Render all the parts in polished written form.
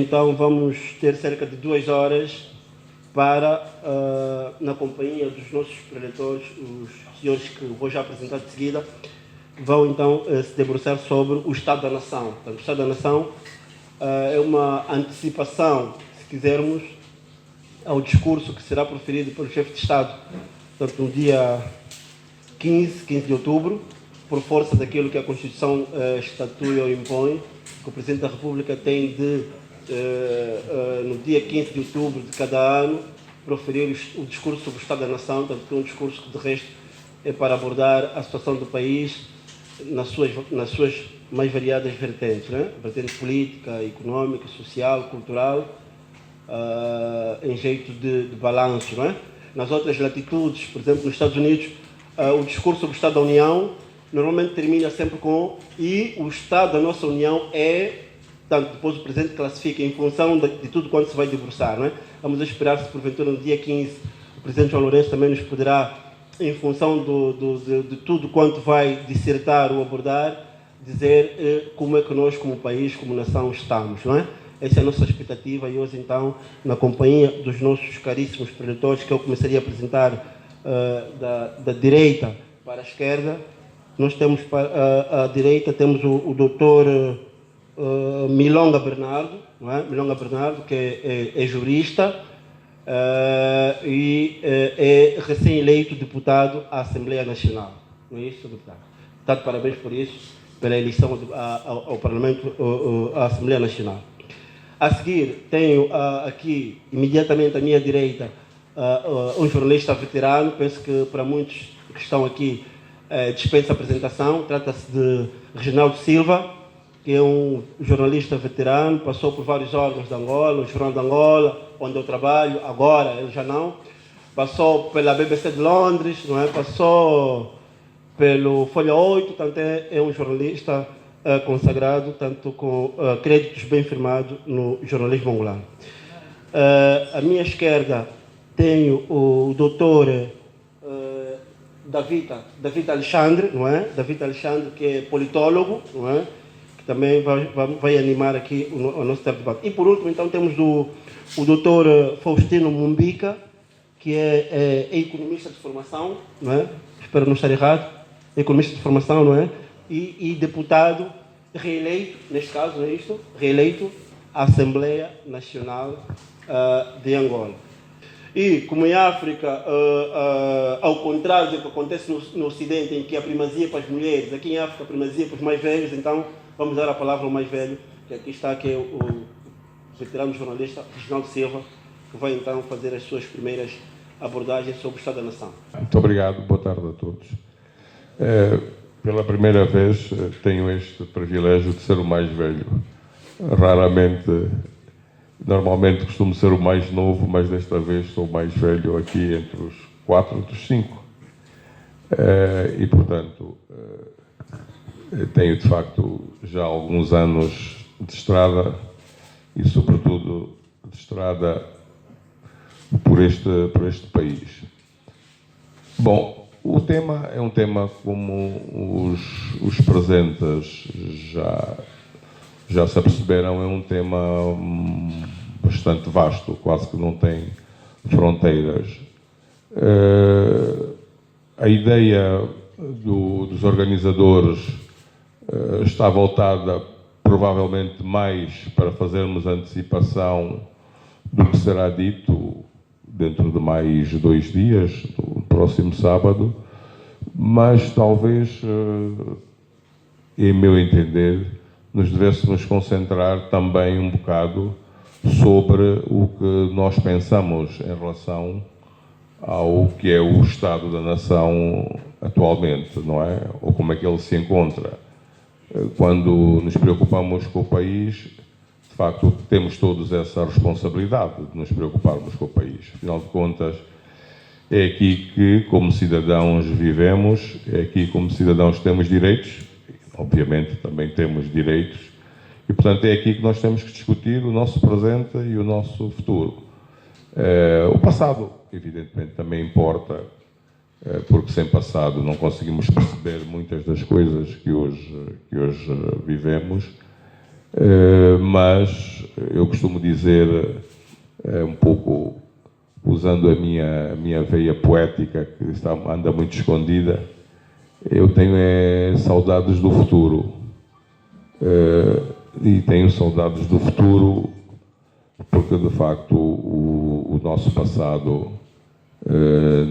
então vamos ter cerca de 2 horas para, na companhia dos nossos preletores, os senhores que vou já apresentar de seguida, vão então se debruçar sobre o Estado da Nação. Portanto, o Estado da Nação é uma antecipação, se quisermos, ao discurso que será proferido pelo chefe de Estado, portanto, no dia 15 de outubro, por força daquilo que a Constituição estatui ou impõe, que o Presidente da República tem de, no dia 15 de outubro de cada ano, proferir o discurso sobre o Estado da Nação, tanto que é um discurso que, de resto, é para abordar a situação do país nas suas mais variadas vertentes, né? Vertente política, econômica, social, cultural, em jeito de balanço, não é? Nas outras latitudes, por exemplo, nos Estados Unidos, o discurso sobre o Estado da União normalmente termina sempre com e o Estado da nossa União é, tanto depois o Presidente classifica em função de tudo quanto se vai debruçar, não é? Vamos esperar se porventura no dia 15 o Presidente João Lourenço também nos poderá, em função de tudo quanto vai dissertar ou abordar, dizer como é que nós, como país, como nação, estamos, não é? Essa é a nossa expectativa e hoje, então, na companhia dos nossos caríssimos preletores, que eu começaria a apresentar da direita para a esquerda, nós temos à direita, temos o doutor Milonga Bernardo, não é? Milonga Bernardo, que é jurista e é recém-eleito deputado à Assembleia Nacional. Não é isso, deputado? Portanto, parabéns por isso, pela eleição ao Parlamento, à Assembleia Nacional. A seguir, tenho aqui, imediatamente à minha direita, um jornalista veterano, penso que para muitos que estão aqui dispensa apresentação. Trata-se de Reginaldo Silva, que é um jornalista veterano, passou por vários órgãos de Angola, o Jornal de Angola, onde eu trabalho, agora ele já não. Passou pela BBC de Londres, não é? Passou pelo Folha 8, portanto é um jornalista consagrado, tanto com créditos bem firmados no jornalismo angolano. À minha esquerda tenho o doutor David Alexandre, não é? David Alexandre, que é politólogo, não é? Que também vai animar aqui o nosso debate. E por último, então, temos o doutor Faustino Mumbica, que é economista de formação, não é? Espero não estar errado, economista de formação, não é? E deputado reeleito, neste caso, não é isto? Reeleito à Assembleia Nacional de Angola. E, como em África, ao contrário do que acontece no Ocidente, em que a primazia para as mulheres, aqui em África a primazia para os mais velhos, então vamos dar a palavra ao mais velho, que aqui está, que é o veterano jornalista Reginaldo Silva, que vai então fazer as suas primeiras abordagens sobre o Estado da Nação. Muito obrigado, boa tarde a todos. Pela primeira vez tenho este privilégio de ser o mais velho. Normalmente costumo ser o mais novo, mas desta vez sou o mais velho aqui entre os 4, entre os 5. E, portanto, tenho de facto já alguns anos de estrada e, sobretudo, de estrada por este país. Bom, o tema é um tema, como os presentes já se aperceberam, é um tema bastante vasto, quase que não tem fronteiras. A ideia dos organizadores está voltada provavelmente mais para fazermos antecipação do que será dito dentro de mais 2 dias, no próximo sábado, mas talvez, em meu entender, nos devêssemos concentrar também um bocado sobre o que nós pensamos em relação ao que é o Estado da Nação atualmente, não é? Ou como é que ele se encontra. Quando nos preocupamos com o país, de facto, temos todos essa responsabilidade de nos preocuparmos com o país. Afinal de contas, é aqui que, como cidadãos, vivemos, é aqui, como cidadãos, temos direitos, obviamente também temos direitos, e, portanto, é aqui que nós temos que discutir o nosso presente e o nosso futuro. O passado, evidentemente, também importa, porque sem passado não conseguimos perceber muitas das coisas que hoje vivemos, mas eu costumo dizer, um pouco usando a minha veia poética, que anda muito escondida, eu tenho saudades do futuro. E tenho saudades do futuro porque, de facto, o nosso passado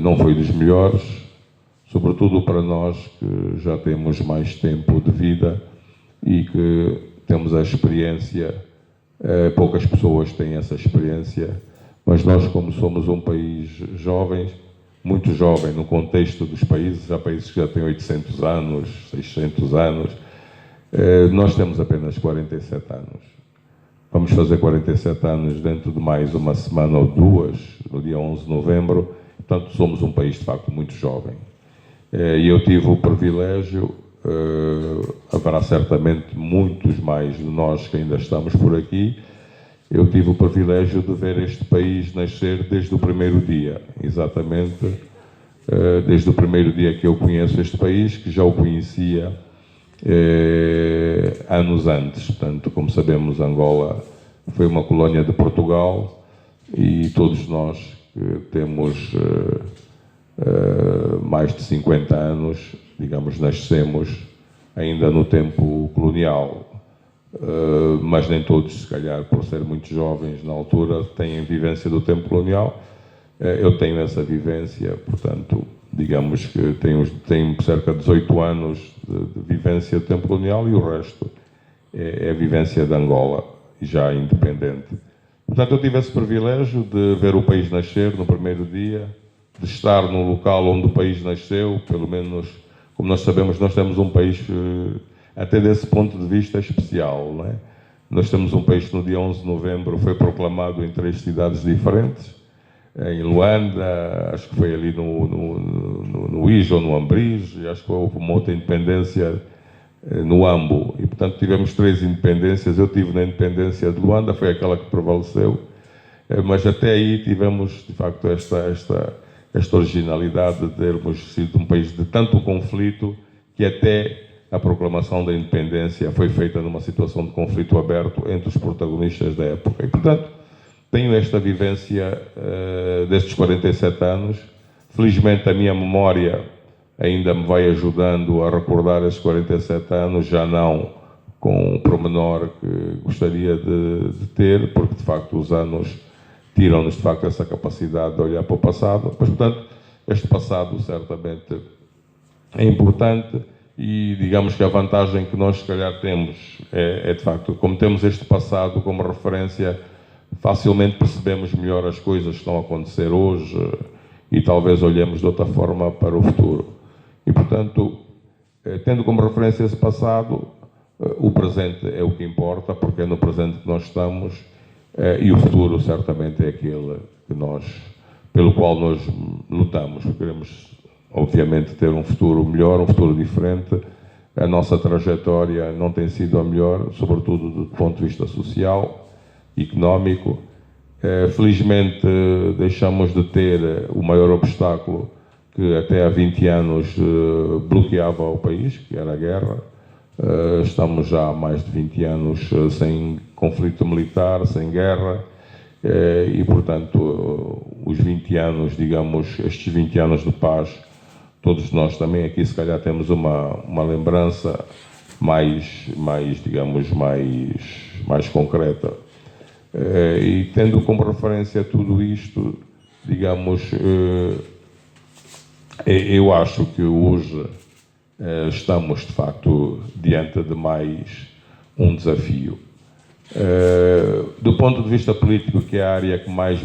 não foi dos melhores, sobretudo para nós que já temos mais tempo de vida e que temos a experiência. Poucas pessoas têm essa experiência, mas nós, como somos um país jovem, muito jovem no contexto dos países, há países que já têm 800 anos, 600 anos, nós temos apenas 47 anos. Vamos fazer 47 anos dentro de mais uma semana ou duas, no dia 11 de novembro, portanto somos um país de facto muito jovem. E eu tive o privilégio, haverá certamente muitos mais de nós que ainda estamos por aqui, eu tive o privilégio de ver este país nascer desde o primeiro dia, exatamente, desde o primeiro dia que eu conheço este país, que já o conhecia anos antes. Portanto, como sabemos, Angola foi uma colónia de Portugal e todos nós que temos mais de 50 anos, digamos, nascemos ainda no tempo colonial. Mas nem todos, se calhar, por ser muito jovens na altura, têm vivência do tempo colonial. Eu tenho essa vivência, portanto, digamos que tenho cerca de 18 anos de vivência do tempo colonial e o resto é a vivência de Angola, já independente. Portanto, eu tive esse privilégio de ver o país nascer no primeiro dia, de estar no local onde o país nasceu, pelo menos, como nós sabemos, nós temos um país até desse ponto de vista especial, não é? Nós temos um país que no dia 11 de novembro foi proclamado em 3 cidades diferentes, em Luanda, acho que foi ali no Ijo, no Ambriz, e acho que houve uma outra independência no Ambo, e portanto tivemos 3 independências. Eu estive na independência de Luanda, foi aquela que prevaleceu, mas até aí tivemos de facto esta originalidade de termos sido um país de tanto conflito que até a proclamação da independência foi feita numa situação de conflito aberto entre os protagonistas da época. E, portanto, tenho esta vivência destes 47 anos. Felizmente, a minha memória ainda me vai ajudando a recordar esses 47 anos, já não com o pormenor que gostaria de ter, porque, de facto, os anos tiram-nos, de facto, essa capacidade de olhar para o passado. Mas, portanto, este passado certamente é importante. E digamos que a vantagem que nós, se calhar, temos de facto, como temos este passado como referência, facilmente percebemos melhor as coisas que estão a acontecer hoje e talvez olhemos de outra forma para o futuro. E, portanto, tendo como referência esse passado, o presente é o que importa, porque é no presente que nós estamos, e o futuro certamente é aquele pelo qual nós lutamos, porque queremos obviamente ter um futuro melhor, um futuro diferente. A nossa trajetória não tem sido a melhor, sobretudo do ponto de vista social, económico. Felizmente deixamos de ter o maior obstáculo que até há 20 anos bloqueava o país, que era a guerra. Estamos já há mais de 20 anos sem conflito militar, sem guerra. E, portanto, os 20 anos, digamos, estes 20 anos de paz, todos nós também aqui, se calhar, temos uma lembrança mais concreta. E tendo como referência tudo isto, digamos, eu acho que hoje estamos, de facto, diante de mais um desafio. Do ponto de vista político, que é a área que mais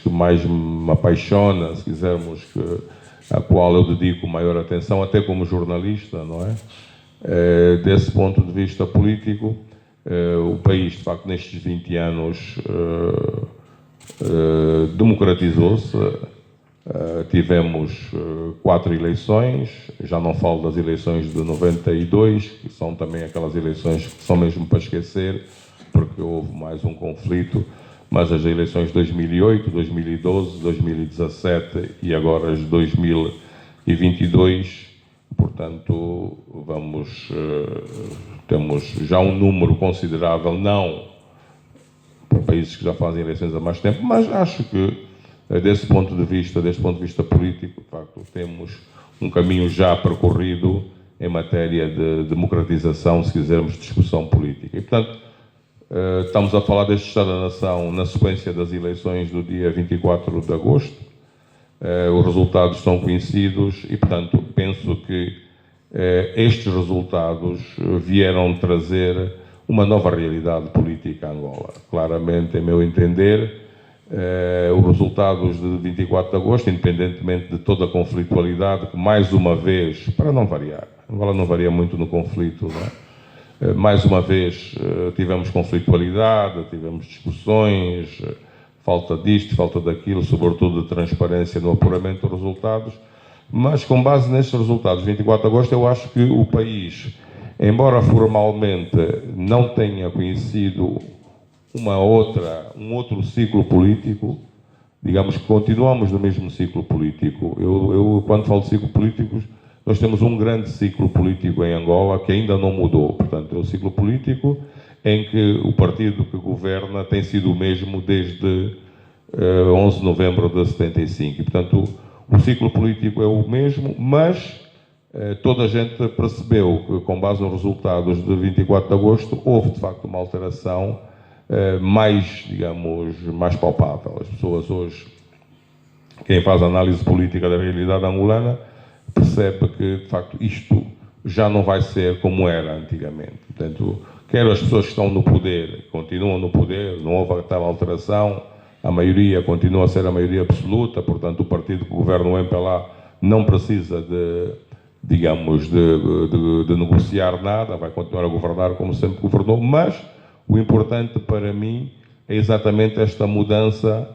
mais me apaixona, se quisermos, a qual eu dedico maior atenção, até como jornalista, não é? Desse ponto de vista político, o país, de facto, nestes 20 anos democratizou-se. Tivemos 4 eleições, já não falo das eleições de 92, que são também aquelas eleições que são mesmo para esquecer, porque houve mais um conflito, mas as eleições de 2008, 2012, 2017 e agora as de 2022, portanto, vamos temos já um número considerável, não para países que já fazem eleições há mais tempo, mas acho que, desse ponto de vista político, de facto, temos um caminho já percorrido em matéria de democratização, se quisermos, de discussão política. E, portanto, estamos a falar deste Estado da Nação na sequência das eleições do dia 24 de agosto. Os resultados estão conhecidos e, portanto, penso que estes resultados vieram trazer uma nova realidade política a Angola. Claramente, em meu entender, os resultados de 24 de agosto, independentemente de toda a conflitualidade, que mais uma vez, para não variar, Angola não varia muito no conflito, não é? Mais uma vez tivemos conflitualidade, tivemos discussões, falta disto, falta daquilo, sobretudo de transparência no apuramento dos resultados, mas com base nestes resultados, 24 de agosto, eu acho que o país, embora formalmente não tenha conhecido um outro ciclo político, digamos que continuamos no mesmo ciclo político. Eu quando falo de ciclo político, nós temos um grande ciclo político em Angola que ainda não mudou. Portanto, é o ciclo político em que o partido que governa tem sido o mesmo desde 11 de novembro de 75. E, portanto, o ciclo político é o mesmo, mas toda a gente percebeu que, com base nos resultados de 24 de agosto, houve, de facto, uma alteração mais, digamos, mais palpável. As pessoas hoje, quem faz análise política da realidade angolana, percebe que, de facto, isto já não vai ser como era antigamente. Portanto, quer as pessoas que estão no poder, continuam no poder, não houve tal alteração, a maioria continua a ser a maioria absoluta, portanto, o partido que governa o MPLA não precisa digamos, de negociar nada, vai continuar a governar como sempre governou, mas o importante para mim é exatamente esta mudança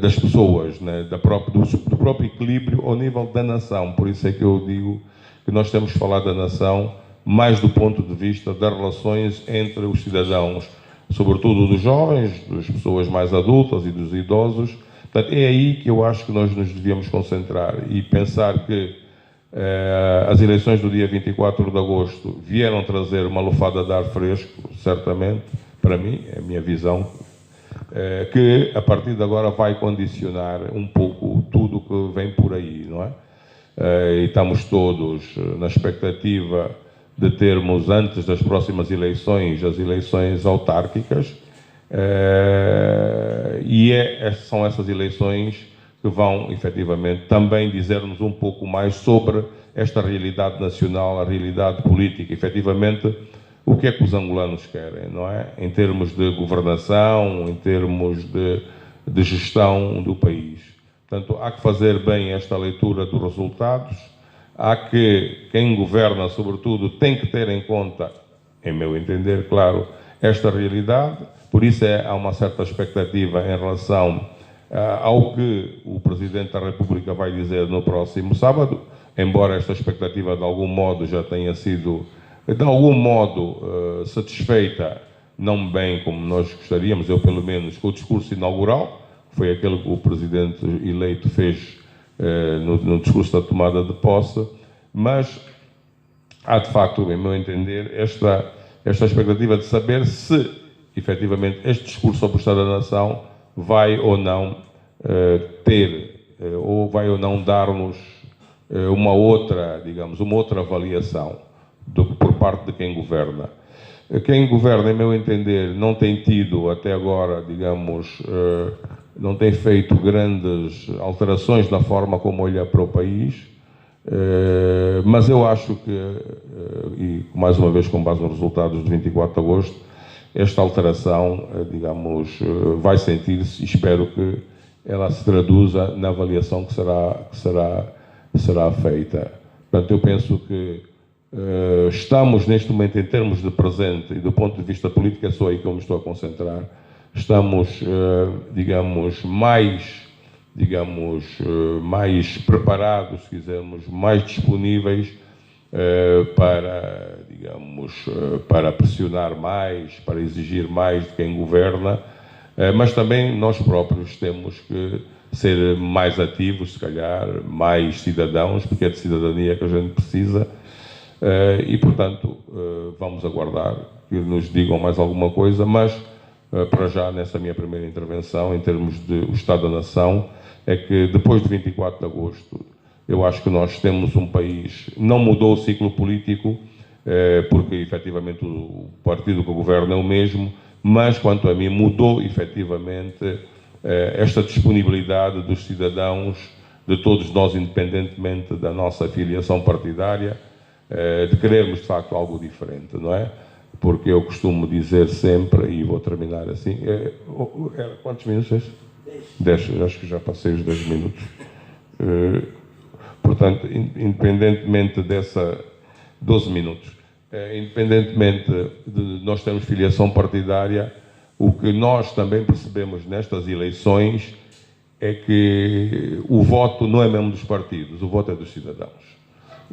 das pessoas, né, do próprio equilíbrio ao nível da nação. Por isso é que eu digo que nós temos que falar da nação mais do ponto de vista das relações entre os cidadãos, sobretudo dos jovens, das pessoas mais adultas e dos idosos. Portanto, é aí que eu acho que nós nos devíamos concentrar e pensar que as eleições do dia 24 de agosto vieram trazer uma lufada de ar fresco, certamente, para mim, é a minha visão, que a partir de agora vai condicionar um pouco tudo o que vem por aí, não é? E estamos todos na expectativa de termos, antes das próximas eleições, as eleições autárquicas, e são essas eleições que vão, efetivamente, também dizer-nos um pouco mais sobre esta realidade nacional, a realidade política, efetivamente, o que é que os angolanos querem, não é? Em termos de governação, em termos de gestão do país. Portanto, há que fazer bem esta leitura dos resultados, há que, quem governa, sobretudo, tem que ter em conta, em meu entender, claro, esta realidade, por isso há uma certa expectativa em relação ao que o Presidente da República vai dizer no próximo sábado, embora esta expectativa de algum modo já tenha sido, de algum modo, satisfeita, não bem como nós gostaríamos, eu pelo menos, com o discurso inaugural, que foi aquele que o Presidente eleito fez no discurso da tomada de posse, mas há de facto, em meu entender, esta expectativa de saber se, efetivamente, este discurso sobre o Estado da Nação vai ou não ou vai ou não dar-nos uma outra, digamos, uma outra avaliação por parte de quem governa. Quem governa, em meu entender, não tem tido até agora, digamos, não tem feito grandes alterações na forma como olha para o país, mas eu acho que, e mais uma vez com base nos resultados de 24 de agosto, esta alteração, digamos, vai sentir-se, e espero que ela se traduza na avaliação que será feita. Portanto, eu penso que estamos neste momento, em termos de presente e do ponto de vista político, é só aí que eu me estou a concentrar, estamos, mais preparados, se quisermos, mais disponíveis para pressionar mais, para exigir mais de quem governa, mas também nós próprios temos que ser mais ativos, se calhar, mais cidadãos, porque é de cidadania que a gente precisa, E, portanto, vamos aguardar que nos digam mais alguma coisa, mas, para já, nessa minha primeira intervenção, em termos de o Estado da Nação, é que depois de 24 de agosto, eu acho que nós temos um país, não mudou o ciclo político, porque, efetivamente, o partido que governa é o mesmo, mas, quanto a mim, mudou, efetivamente, esta disponibilidade dos cidadãos, de todos nós, independentemente da nossa filiação partidária, de querermos, de facto, algo diferente, não é? Porque eu costumo dizer sempre, e vou terminar assim, quantos minutos? 10, acho que já passei os 10 minutos. Portanto, independentemente dessa... 12 minutos. Independentemente de nós termos filiação partidária, o que nós também percebemos nestas eleições é que o voto não é mesmo dos partidos, o voto é dos cidadãos.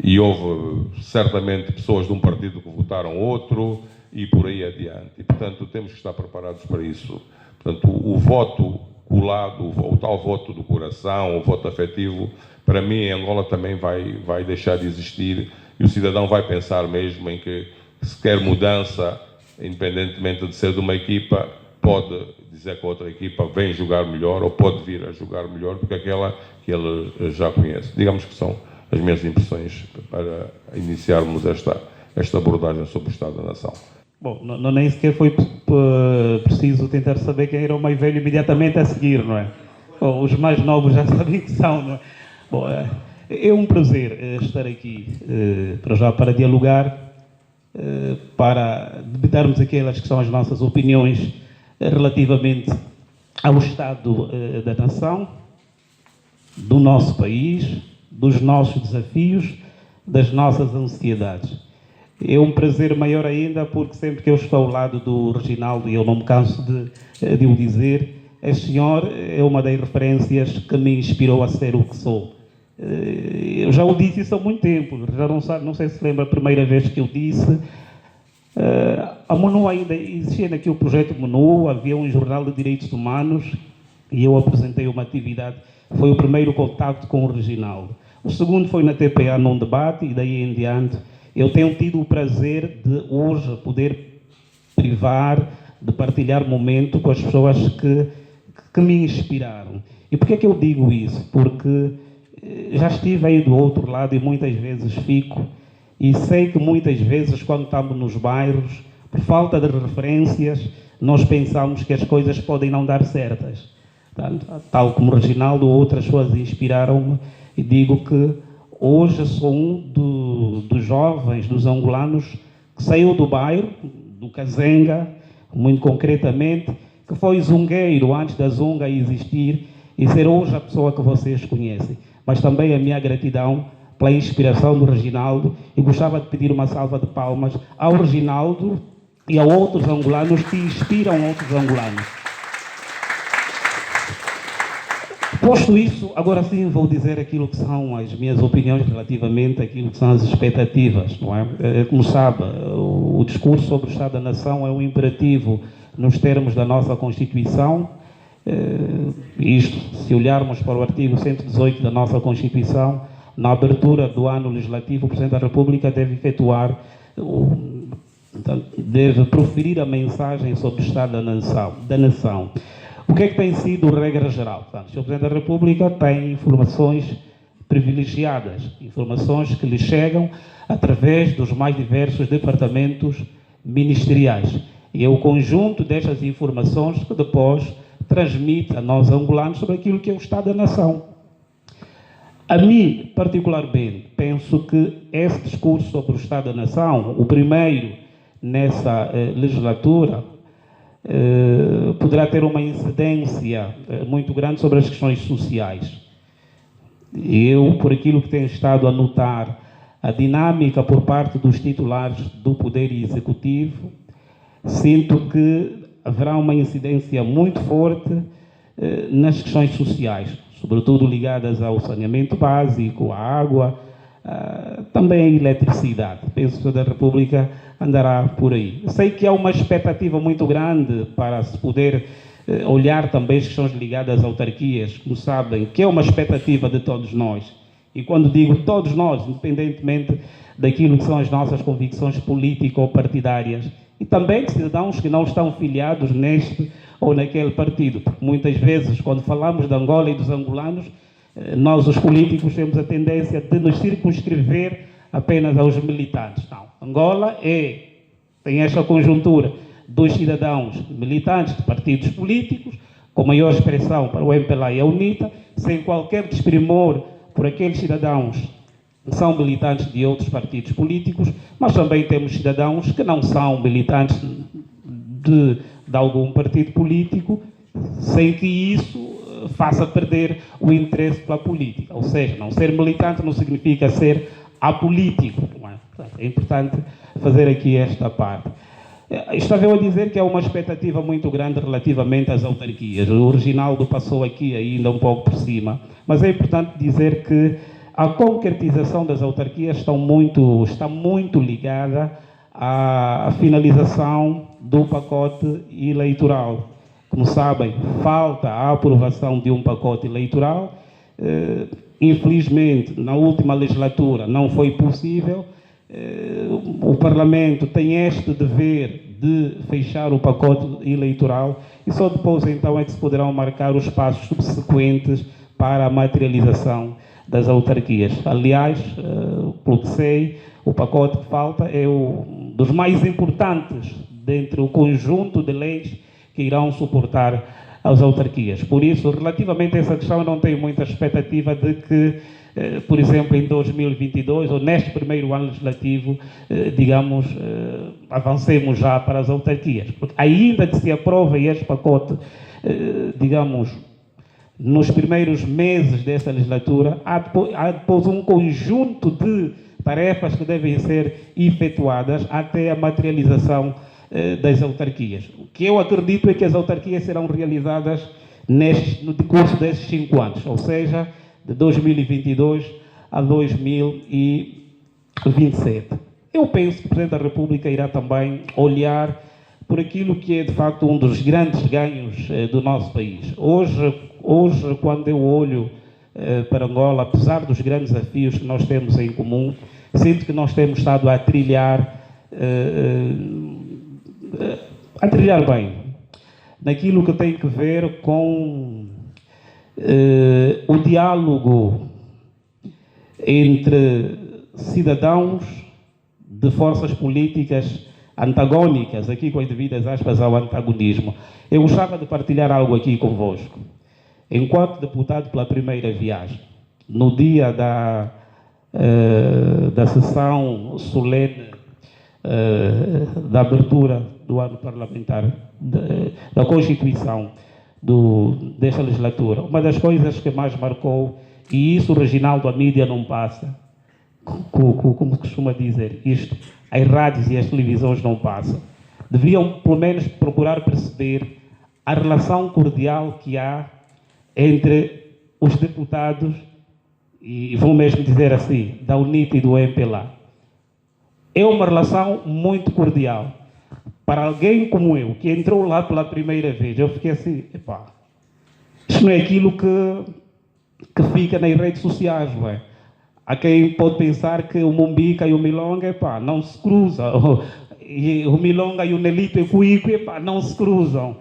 E houve, certamente, pessoas de um partido que votaram outro e por aí adiante. E, portanto, temos que estar preparados para isso. Portanto, o voto colado, o tal voto do coração, o voto afetivo, para mim, em Angola também vai deixar de existir e o cidadão vai pensar mesmo em que, se quer mudança, independentemente de ser de uma equipa, pode dizer que a outra equipa vem jogar melhor ou pode vir a jogar melhor do que aquela que ele já conhece. Digamos que são as minhas impressões para iniciarmos esta abordagem sobre o Estado da Nação. Bom, não nem sequer foi preciso tentar saber quem era o mais velho imediatamente a seguir, não é? Bom, os mais novos já sabem que são, não é? Bom, é um prazer estar aqui para dialogar, para debatermos aquelas que são as nossas opiniões relativamente ao Estado da Nação, do nosso país, dos nossos desafios, das nossas ansiedades. É um prazer maior ainda porque sempre que eu estou ao lado do Reginaldo, e eu não me canso de o dizer, este senhor é uma das referências que me inspirou a ser o que sou. Eu já o disse isso há muito tempo, já não sei se lembra a primeira vez que eu disse. A MONU ainda existia aqui o projeto MONU, havia um jornal de direitos humanos e eu apresentei uma atividade. Foi o primeiro contacto com o Reginaldo. O segundo foi na TPA num debate e daí em diante eu tenho tido o prazer de hoje poder privar, de partilhar momento com as pessoas que me inspiraram. E por que é que eu digo isso? Porque já estive aí do outro lado e muitas vezes fico e sei que muitas vezes quando estamos nos bairros, por falta de referências, nós pensamos que as coisas podem não dar certas. Tal como o Reginaldo, outras pessoas inspiraram-me e digo que hoje sou um dos jovens, dos angolanos, que saiu do bairro, do Kazenga, muito concretamente, que foi zungueiro antes da zunga existir e ser hoje a pessoa que vocês conhecem. Mas também a minha gratidão pela inspiração do Reginaldo e gostava de pedir uma salva de palmas ao Reginaldo e a outros angolanos que inspiram outros angolanos. Posto isso, agora sim vou dizer aquilo que são as minhas opiniões relativamente àquilo que são as expectativas, não é? Como sabe, o discurso sobre o Estado da Nação é um imperativo nos termos da nossa Constituição. Isto, se olharmos para o artigo 118 da nossa Constituição, na abertura do ano legislativo, o Presidente da República deve efetuar, deve proferir a mensagem sobre o Estado da Nação. O que é que tem sido regra geral? Portanto, o Sr. Presidente da República tem informações privilegiadas, informações que lhe chegam através dos mais diversos departamentos ministeriais. E é o conjunto destas informações que depois transmite a nós angolanos sobre aquilo que é o Estado da Nação. A mim, particularmente, penso que esse discurso sobre o Estado da Nação, o primeiro nessa legislatura, poderá ter uma incidência muito grande sobre as questões sociais. Eu, por aquilo que tenho estado a notar, a dinâmica por parte dos titulares do Poder Executivo, sinto que haverá uma incidência muito forte nas questões sociais, sobretudo ligadas ao saneamento básico, à água, também à eletricidade. Penso que a República andará por aí. Sei que há uma expectativa muito grande para se poder olhar também as questões ligadas às autarquias, como sabem, que é uma expectativa de todos nós. E quando digo todos nós, independentemente daquilo que são as nossas convicções político-partidárias. E também cidadãos que não estão filiados neste ou naquele partido. Porque muitas vezes, quando falamos de Angola e dos angolanos, nós, os políticos, temos a tendência de nos circunscrever apenas aos militantes. Não. Angola tem esta conjuntura dos cidadãos militantes de partidos políticos, com maior expressão para o MPLA e a UNITA, sem qualquer desprimor por aqueles cidadãos que são militantes de outros partidos políticos, mas também temos cidadãos que não são militantes de algum partido político, sem que isso faça perder o interesse pela política. Ou seja, não ser militante não significa ser apolítico. Não é? Portanto, é importante fazer aqui esta parte. Estava eu a dizer que há uma expectativa muito grande relativamente às autarquias. O Reginaldo passou aqui ainda um pouco por cima, mas é importante dizer que a concretização das autarquias está muito ligada à finalização do pacote eleitoral. Como sabem, falta a aprovação de um pacote eleitoral. Infelizmente, na última legislatura não foi possível. O Parlamento tem este dever de fechar o pacote eleitoral e só depois então é que se poderão marcar os passos subsequentes para a materialização das autarquias. Aliás, pelo que sei, o pacote que falta é um dos mais importantes dentre o conjunto de leis que irão suportar as autarquias. Por isso, relativamente a essa questão, eu não tenho muita expectativa de que, por exemplo, em 2022, ou neste primeiro ano legislativo, avancemos já para as autarquias. Porque ainda que se aprove este pacote, nos primeiros meses desta legislatura, há depois um conjunto de tarefas que devem ser efetuadas até a materialização das autarquias. O que eu acredito é que as autarquias serão realizadas no decurso desses 5 anos, ou seja, de 2022 a 2027. Eu penso que o Presidente da República irá também olhar por aquilo que é, de facto, um dos grandes ganhos do nosso país. Hoje, quando eu olho para Angola, apesar dos grandes desafios que nós temos em comum, sinto que nós temos estado a trilhar bem naquilo que tem que ver com o diálogo entre cidadãos de forças políticas antagónicas, aqui com as devidas aspas ao antagonismo. Eu gostava de partilhar algo aqui convosco. Enquanto deputado pela primeira viagem, no dia da sessão solene da abertura do ano parlamentar, da Constituição desta legislatura, uma das coisas que mais marcou, e isso, Reginaldo, a mídia não passa, como costuma dizer, isto, as rádios e as televisões não passam, deveriam pelo menos procurar perceber a relação cordial que há entre os deputados, e vou mesmo dizer assim, da UNITA e do MPLA. É uma relação muito cordial. Para alguém como eu, que entrou lá pela primeira vez, eu fiquei assim, isto não é aquilo que fica nas redes sociais, não é? Há quem pode pensar que o Mumbica e o Milonga, não se cruzam. E o Milonga e o Nelito e o Cuico, não se cruzam.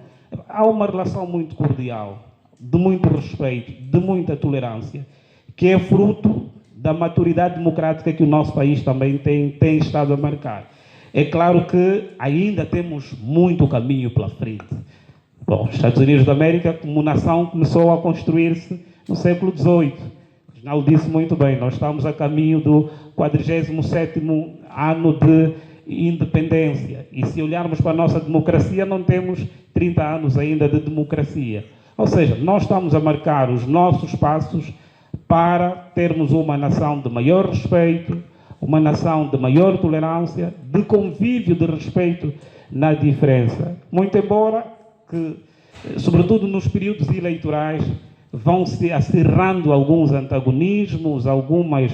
Há uma relação muito cordial, de muito respeito, de muita tolerância, que é fruto da maturidade democrática que o nosso país também tem estado a marcar. É claro que ainda temos muito caminho pela frente. Bom, os Estados Unidos da América, como nação, começou a construir-se no século XVIII. O Reginaldo disse muito bem, nós estamos a caminho do 47º ano de independência. E se olharmos para a nossa democracia, não temos 30 anos ainda de democracia. Ou seja, nós estamos a marcar os nossos passos para termos uma nação de maior respeito, uma nação de maior tolerância, de convívio, de respeito na diferença. Muito embora que, sobretudo nos períodos eleitorais, vão se acirrando alguns antagonismos, alguns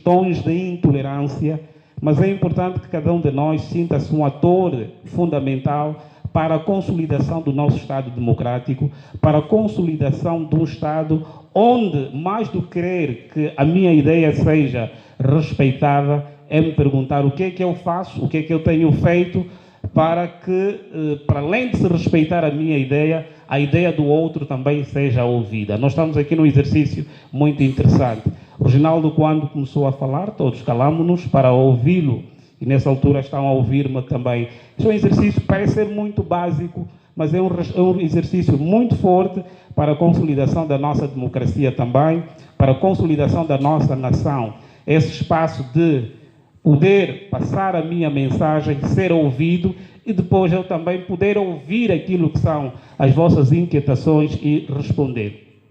tons de intolerância, mas é importante que cada um de nós sinta-se um ator fundamental para a consolidação do nosso Estado democrático, para a consolidação de um Estado onde, mais do que querer que a minha ideia seja respeitada, é me perguntar o que é que eu faço, o que é que eu tenho feito para que, para além de se respeitar a minha ideia, a ideia do outro também seja ouvida. Nós estamos aqui num exercício muito interessante. O Reginaldo, quando começou a falar, todos calámos-nos para ouvi-lo, e nessa altura estão a ouvir-me também. Isso é um exercício que parece ser muito básico, mas é um exercício muito forte para a consolidação da nossa democracia também, para a consolidação da nossa nação. Esse espaço de poder passar a minha mensagem, ser ouvido, e depois eu também poder ouvir aquilo que são as vossas inquietações e responder.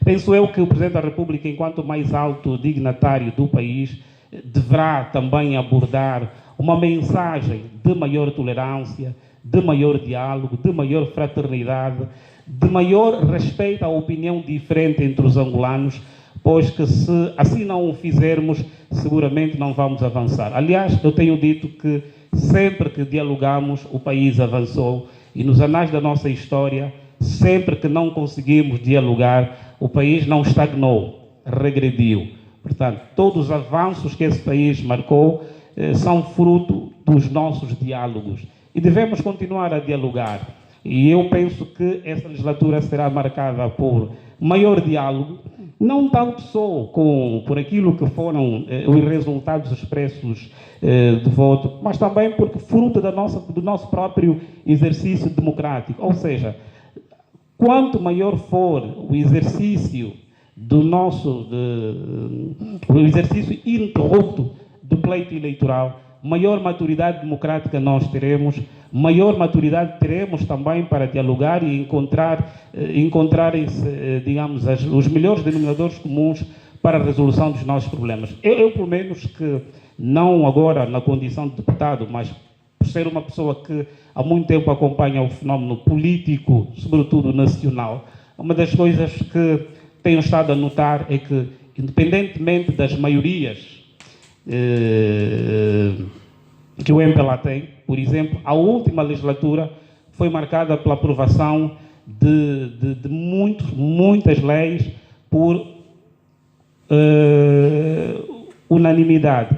Penso eu que o Presidente da República, enquanto mais alto dignatário do país, deverá também abordar uma mensagem de maior tolerância, de maior diálogo, de maior fraternidade, de maior respeito à opinião diferente entre os angolanos, pois que se assim não o fizermos, seguramente não vamos avançar. Aliás, eu tenho dito que sempre que dialogamos, o país avançou, e nos anais da nossa história, sempre que não conseguimos dialogar, o país não estagnou, regrediu. Portanto, todos os avanços que esse país marcou são fruto dos nossos diálogos. E devemos continuar a dialogar. E eu penso que essa legislatura será marcada por maior diálogo, não tanto só por aquilo que foram os resultados expressos de voto, mas também porque fruto do nosso próprio exercício democrático. Ou seja, quanto maior for o exercício o exercício ininterrupto do pleito eleitoral, maior maturidade democrática nós teremos, maior maturidade teremos também para dialogar e encontrarem-se, digamos, os melhores denominadores comuns para a resolução dos nossos problemas. Eu, pelo menos, que não agora na condição de deputado, mas por ser uma pessoa que há muito tempo acompanha o fenómeno político, sobretudo nacional, uma das coisas que tenho estado a notar é que, independentemente das maiorias que o MPLA tem, por exemplo, a última legislatura foi marcada pela aprovação de muitas leis por unanimidade.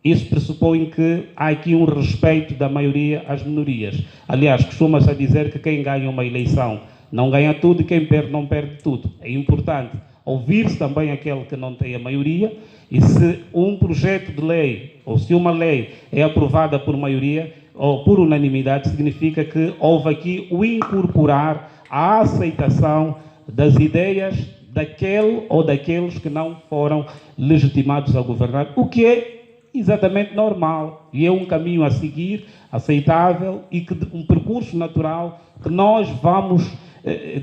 Isso pressupõe que há aqui um respeito da maioria às minorias. Aliás, costuma-se a dizer que quem ganha uma eleição não ganha tudo e quem perde não perde tudo. É importante ouvir-se também aquele que não tem a maioria, e se um projeto de lei, ou se uma lei é aprovada por maioria ou por unanimidade, significa que houve aqui o incorporar a aceitação das ideias daquele ou daqueles que não foram legitimados a governar, o que é exatamente normal e é um caminho a seguir, aceitável, e que um percurso natural que nós vamos,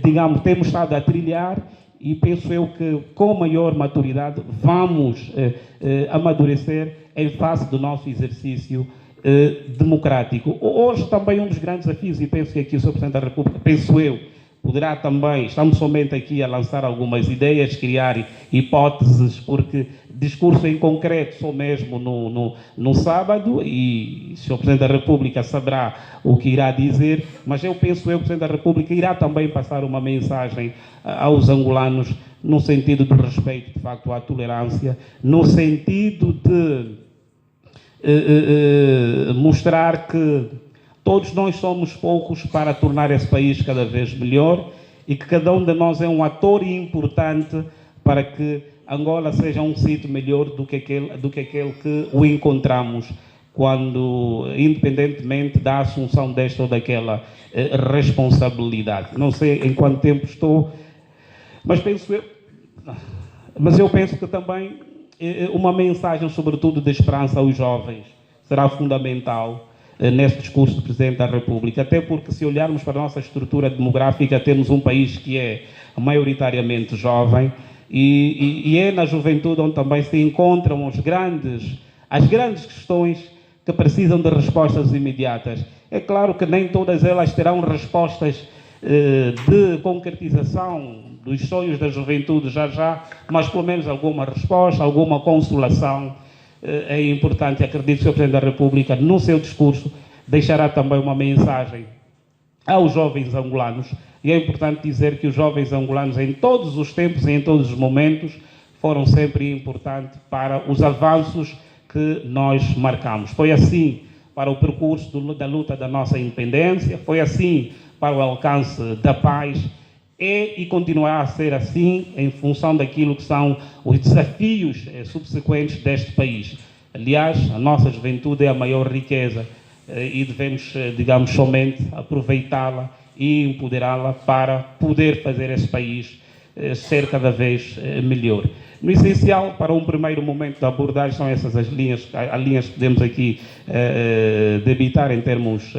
digamos, temos estado a trilhar, e penso eu que com maior maturidade vamos amadurecer em face do nosso exercício democrático. Hoje também um dos grandes desafios, e penso que aqui o Sr. Presidente da República, penso eu, poderá também, estamos somente aqui a lançar algumas ideias, criar hipóteses, porque discurso em concreto só mesmo no sábado, e o Sr. Presidente da República saberá o que irá dizer, mas eu penso que o Presidente da República irá também passar uma mensagem aos angolanos no sentido do respeito, de facto, à tolerância, no sentido de mostrar que todos nós somos poucos para tornar esse país cada vez melhor, e que cada um de nós é um ator importante para que Angola seja um sítio melhor do que aquele que o encontramos, quando, independentemente da assunção desta ou daquela responsabilidade. Não sei em quanto tempo estou, mas eu penso que também uma mensagem, sobretudo de esperança aos jovens, será fundamental nesse discurso do Presidente da República, até porque, se olharmos para a nossa estrutura demográfica, temos um país que é maioritariamente jovem, e é na juventude onde também se encontram as grandes questões que precisam de respostas imediatas. É claro que nem todas elas terão respostas de concretização dos sonhos da juventude já, mas pelo menos alguma resposta, alguma consolação é importante. Acredito que o Sr. Presidente da República, no seu discurso, deixará também uma mensagem aos jovens angolanos. E é importante dizer que os jovens angolanos, em todos os tempos e em todos os momentos, foram sempre importantes para os avanços que nós marcamos. Foi assim para o percurso da luta da nossa independência, foi assim para o alcance da paz, e continuará a ser assim em função daquilo que são os desafios subsequentes deste país. Aliás, a nossa juventude é a maior riqueza e devemos, digamos, somente aproveitá-la e empoderá-la para poder fazer esse país ser cada vez melhor. No essencial, para um primeiro momento da abordagem, são essas as linhas que podemos aqui debitar em termos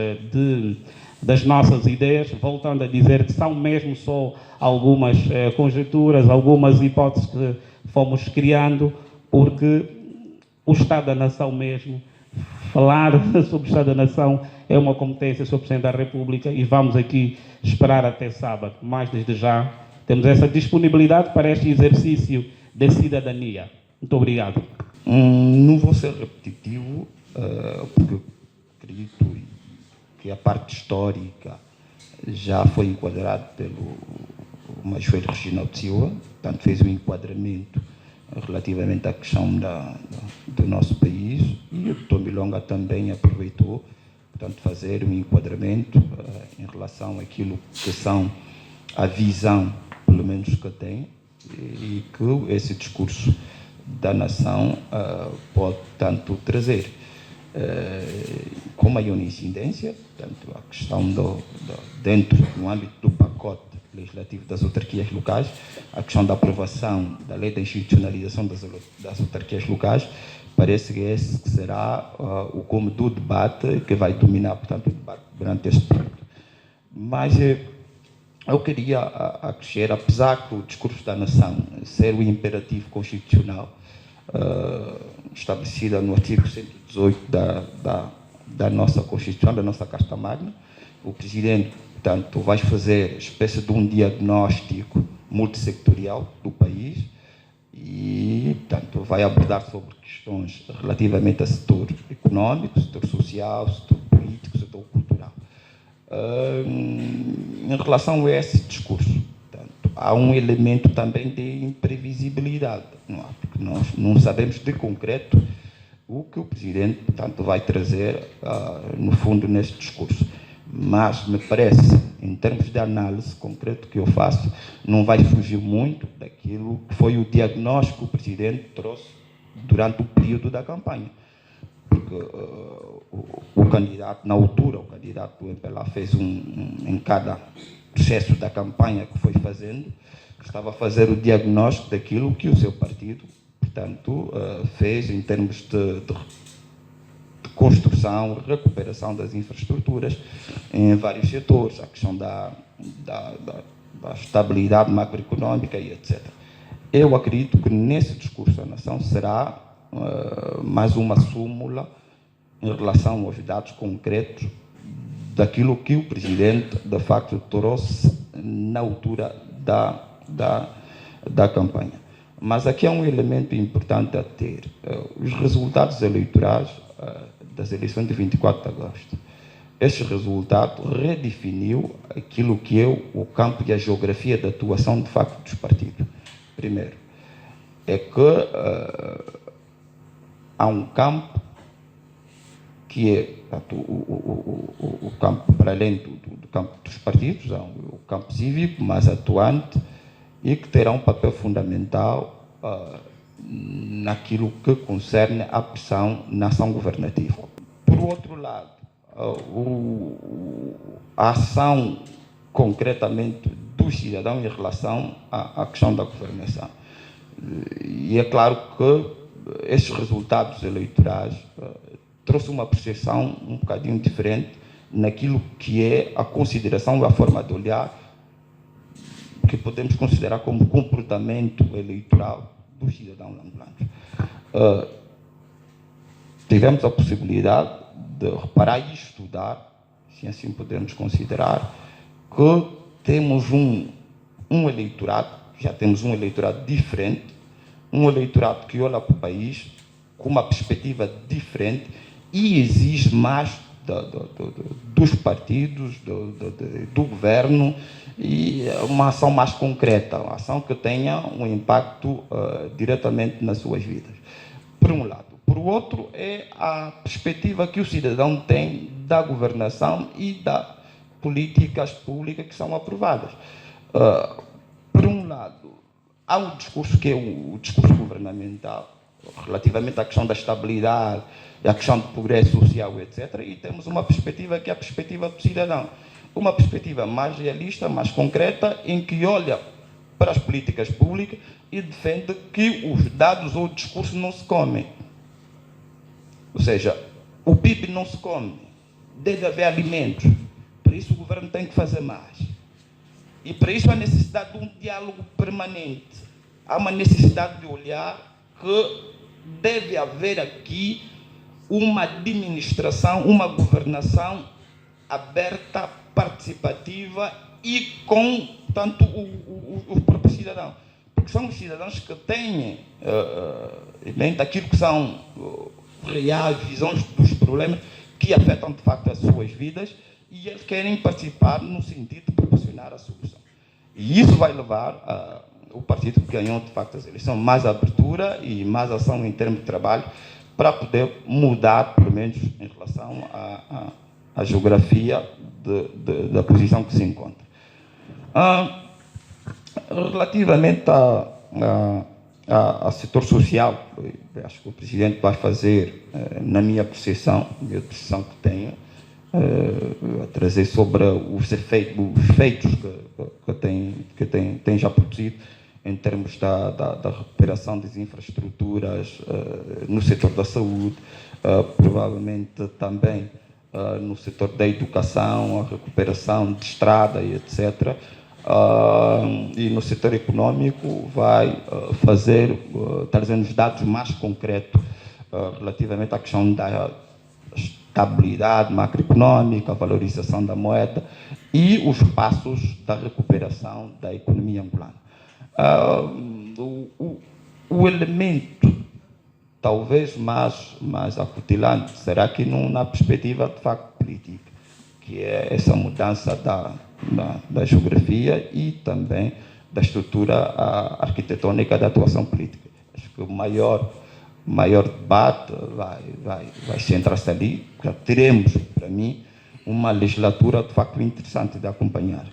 das nossas ideias, voltando a dizer que são mesmo só algumas conjecturas, algumas hipóteses que fomos criando, porque o Estado da Nação mesmo, falar sobre o Estado da Nação é uma competência do Presidente da República e vamos aqui esperar até sábado, mas desde já temos essa disponibilidade para este exercício de cidadania. Muito obrigado. Não vou ser repetitivo, porque eu acredito que a parte histórica já foi enquadrada pelo Major Reginaldo Silva, portanto fez um enquadramento relativamente à questão do nosso país, e o Dr. Milonga também aproveitou, portanto, fazer um enquadramento em relação àquilo que são a visão, pelo menos que tem, e que esse discurso da nação pode tanto trazer. Com maior incidência, portanto, a questão dentro, no âmbito do pacote legislativo das autarquias locais, a questão da aprovação da lei da institucionalização das autarquias locais, parece que esse será o cume do debate que vai dominar, portanto, o debate durante este período. Mas eu queria acrescer, apesar que o discurso da nação ser o imperativo constitucional estabelecida no artigo 118 da nossa Constituição, da nossa Carta Magna, o Presidente, portanto, vai fazer espécie de um diagnóstico multissectorial do país e, portanto, vai abordar sobre questões relativamente a setor econômico, setor social, setor político, setor cultural. Em relação a esse discurso, portanto, há um elemento também de imprevisibilidade, não é? Porque nós não sabemos de concreto o que o Presidente, portanto, vai trazer, no fundo, neste discurso. Mas, me parece, em termos de análise concreta que eu faço, não vai fugir muito daquilo que foi o diagnóstico que o Presidente trouxe durante o período da campanha. Porque o candidato, na altura, o candidato do MPLA fez em cada processo da campanha que foi fazendo, estava a fazer o diagnóstico daquilo que o seu partido, portanto, fez em termos de construção, recuperação das infraestruturas em vários setores, a questão da estabilidade macroeconómica e etc. Eu acredito que nesse discurso da nação será mais uma súmula em relação aos dados concretos daquilo que o Presidente, de facto, trouxe na altura da campanha. Mas aqui há um elemento importante a ter. Os resultados eleitorais das eleições de 24 de agosto. Este resultado redefiniu aquilo que é o campo e a geografia de atuação, de facto, dos partidos. Primeiro, é que há um campo que é o campo, para além do campo dos partidos, há o campo cívico mais atuante e que terá um papel fundamental naquilo que concerne a pressão na ação governativa. Por outro lado, a ação concretamente dos cidadãos em relação à questão da governação. E é claro que esses resultados eleitorais trouxe uma percepção um bocadinho diferente naquilo que é a consideração, a forma de olhar que podemos considerar como comportamento eleitoral dos cidadãos angolanos. Tivemos a possibilidade de reparar e estudar, se assim podemos considerar, que temos um eleitorado, já temos um eleitorado diferente, um eleitorado que olha para o país com uma perspectiva diferente e exige mais dos partidos, do governo, e uma ação mais concreta, uma ação que tenha um impacto diretamente nas suas vidas. Por um lado. Por outro, é a perspectiva que o cidadão tem da governação e das políticas públicas que são aprovadas. Por um lado, há um discurso que é o discurso governamental, relativamente à questão da estabilidade, à questão do progresso social, etc. E temos uma perspectiva que é a perspectiva do cidadão. Uma perspectiva mais realista, mais concreta, em que olha para as políticas públicas e defende que os dados ou o discurso não se comem. Ou seja, o PIB não se come, deve haver alimentos. Por isso o governo tem que fazer mais. E para isso há necessidade de um diálogo permanente. Há uma necessidade de olhar que deve haver aqui uma administração, uma governação aberta, participativa e com, tanto, o próprio cidadão. Porque são os cidadãos que têm em mente aquilo que são reais, visões dos problemas que afetam, de facto, as suas vidas, e eles querem participar no sentido de proporcionar a solução. E isso vai levar o partido que ganhou, de facto, as eleições, mais abertura e mais ação em termos de trabalho, para poder mudar, pelo menos, em relação à geografia da posição que se encontra. Relativamente ao setor social, acho que o Presidente vai fazer, na minha percepção que tenho, a trazer sobre os efeitos que tem já produzido em termos da recuperação das infraestruturas no setor da saúde, provavelmente também no setor da educação, a recuperação de estrada e etc. E no setor econômico vai trazer-nos dados mais concretos relativamente à questão da estabilidade macroeconômica, a valorização da moeda e os passos da recuperação da economia angolana. O elemento talvez mais acutilante será que na perspectiva de facto política, que é essa mudança da geografia e também da estrutura arquitetônica da atuação política. Acho que o maior debate vai centrar-se ali. Já teremos, para mim, uma legislatura de facto interessante de acompanhar.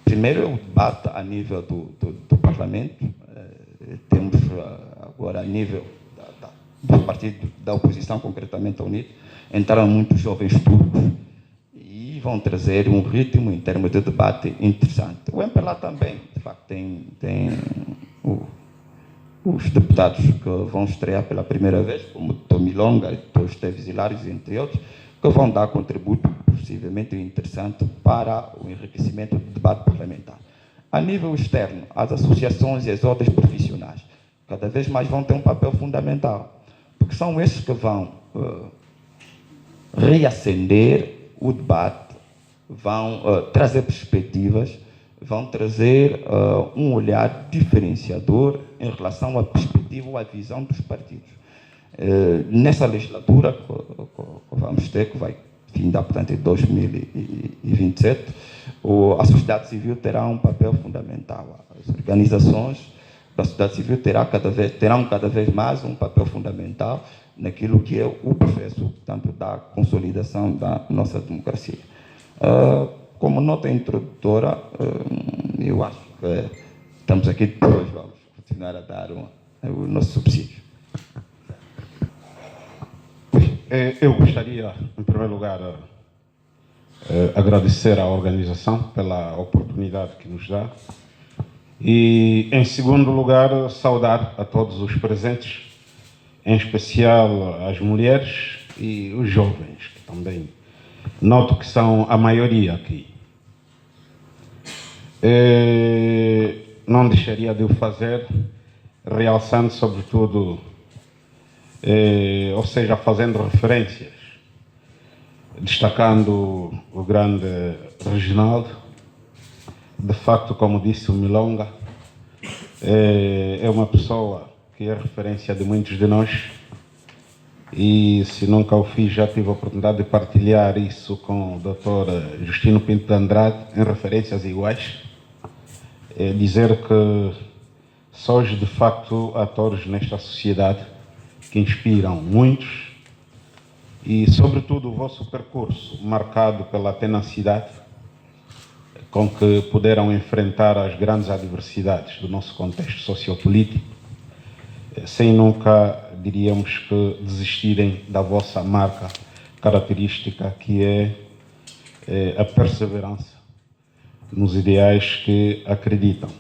Primeiro é o debate a nível do Parlamento. Temos agora a nível do partido da oposição, concretamente a UNIT, entraram muitos jovens turcos e vão trazer um ritmo em termos de debate interessante. O MPLA também, de facto, tem os deputados que vão estrear pela primeira vez, como Tomilonga, Dr. Esteves Hilários, entre outros, que vão dar contributo possivelmente interessante para o enriquecimento do debate parlamentar. A nível externo, as associações e as ordens profissionais cada vez mais vão ter um papel fundamental, porque são esses que vão reacender o debate, vão trazer perspectivas, vão trazer um olhar diferenciador em relação à perspectiva ou à visão dos partidos. Nessa legislatura que vamos ter, que vai findar, portanto, em 2027, a sociedade civil terá um papel fundamental. As organizações da sociedade civil terão cada vez mais um papel fundamental naquilo que é o processo, portanto, da consolidação da nossa democracia. Como nota introdutora, eu acho que estamos aqui depois, vamos continuar a dar o nosso subsídio. Eu gostaria, em primeiro lugar, agradecer à organização pela oportunidade que nos dá e, em segundo lugar, saudar a todos os presentes, em especial as mulheres e os jovens, que também noto que são a maioria aqui. Não deixaria de o fazer, realçando sobretudo, ou seja, fazendo referências, destacando o grande Reginaldo. De facto, como disse o Milonga, é uma pessoa que é referência de muitos de nós, e se nunca o fiz, já tive a oportunidade de partilhar isso com o Dr. Justino Pinto de Andrade, em referências iguais. Dizer que sois de facto atores nesta sociedade que inspiram muitos e, sobretudo, o vosso percurso marcado pela tenacidade com que puderam enfrentar as grandes adversidades do nosso contexto sociopolítico, sem nunca, diríamos que, desistirem da vossa marca característica, que é a perseverança nos ideais que acreditam.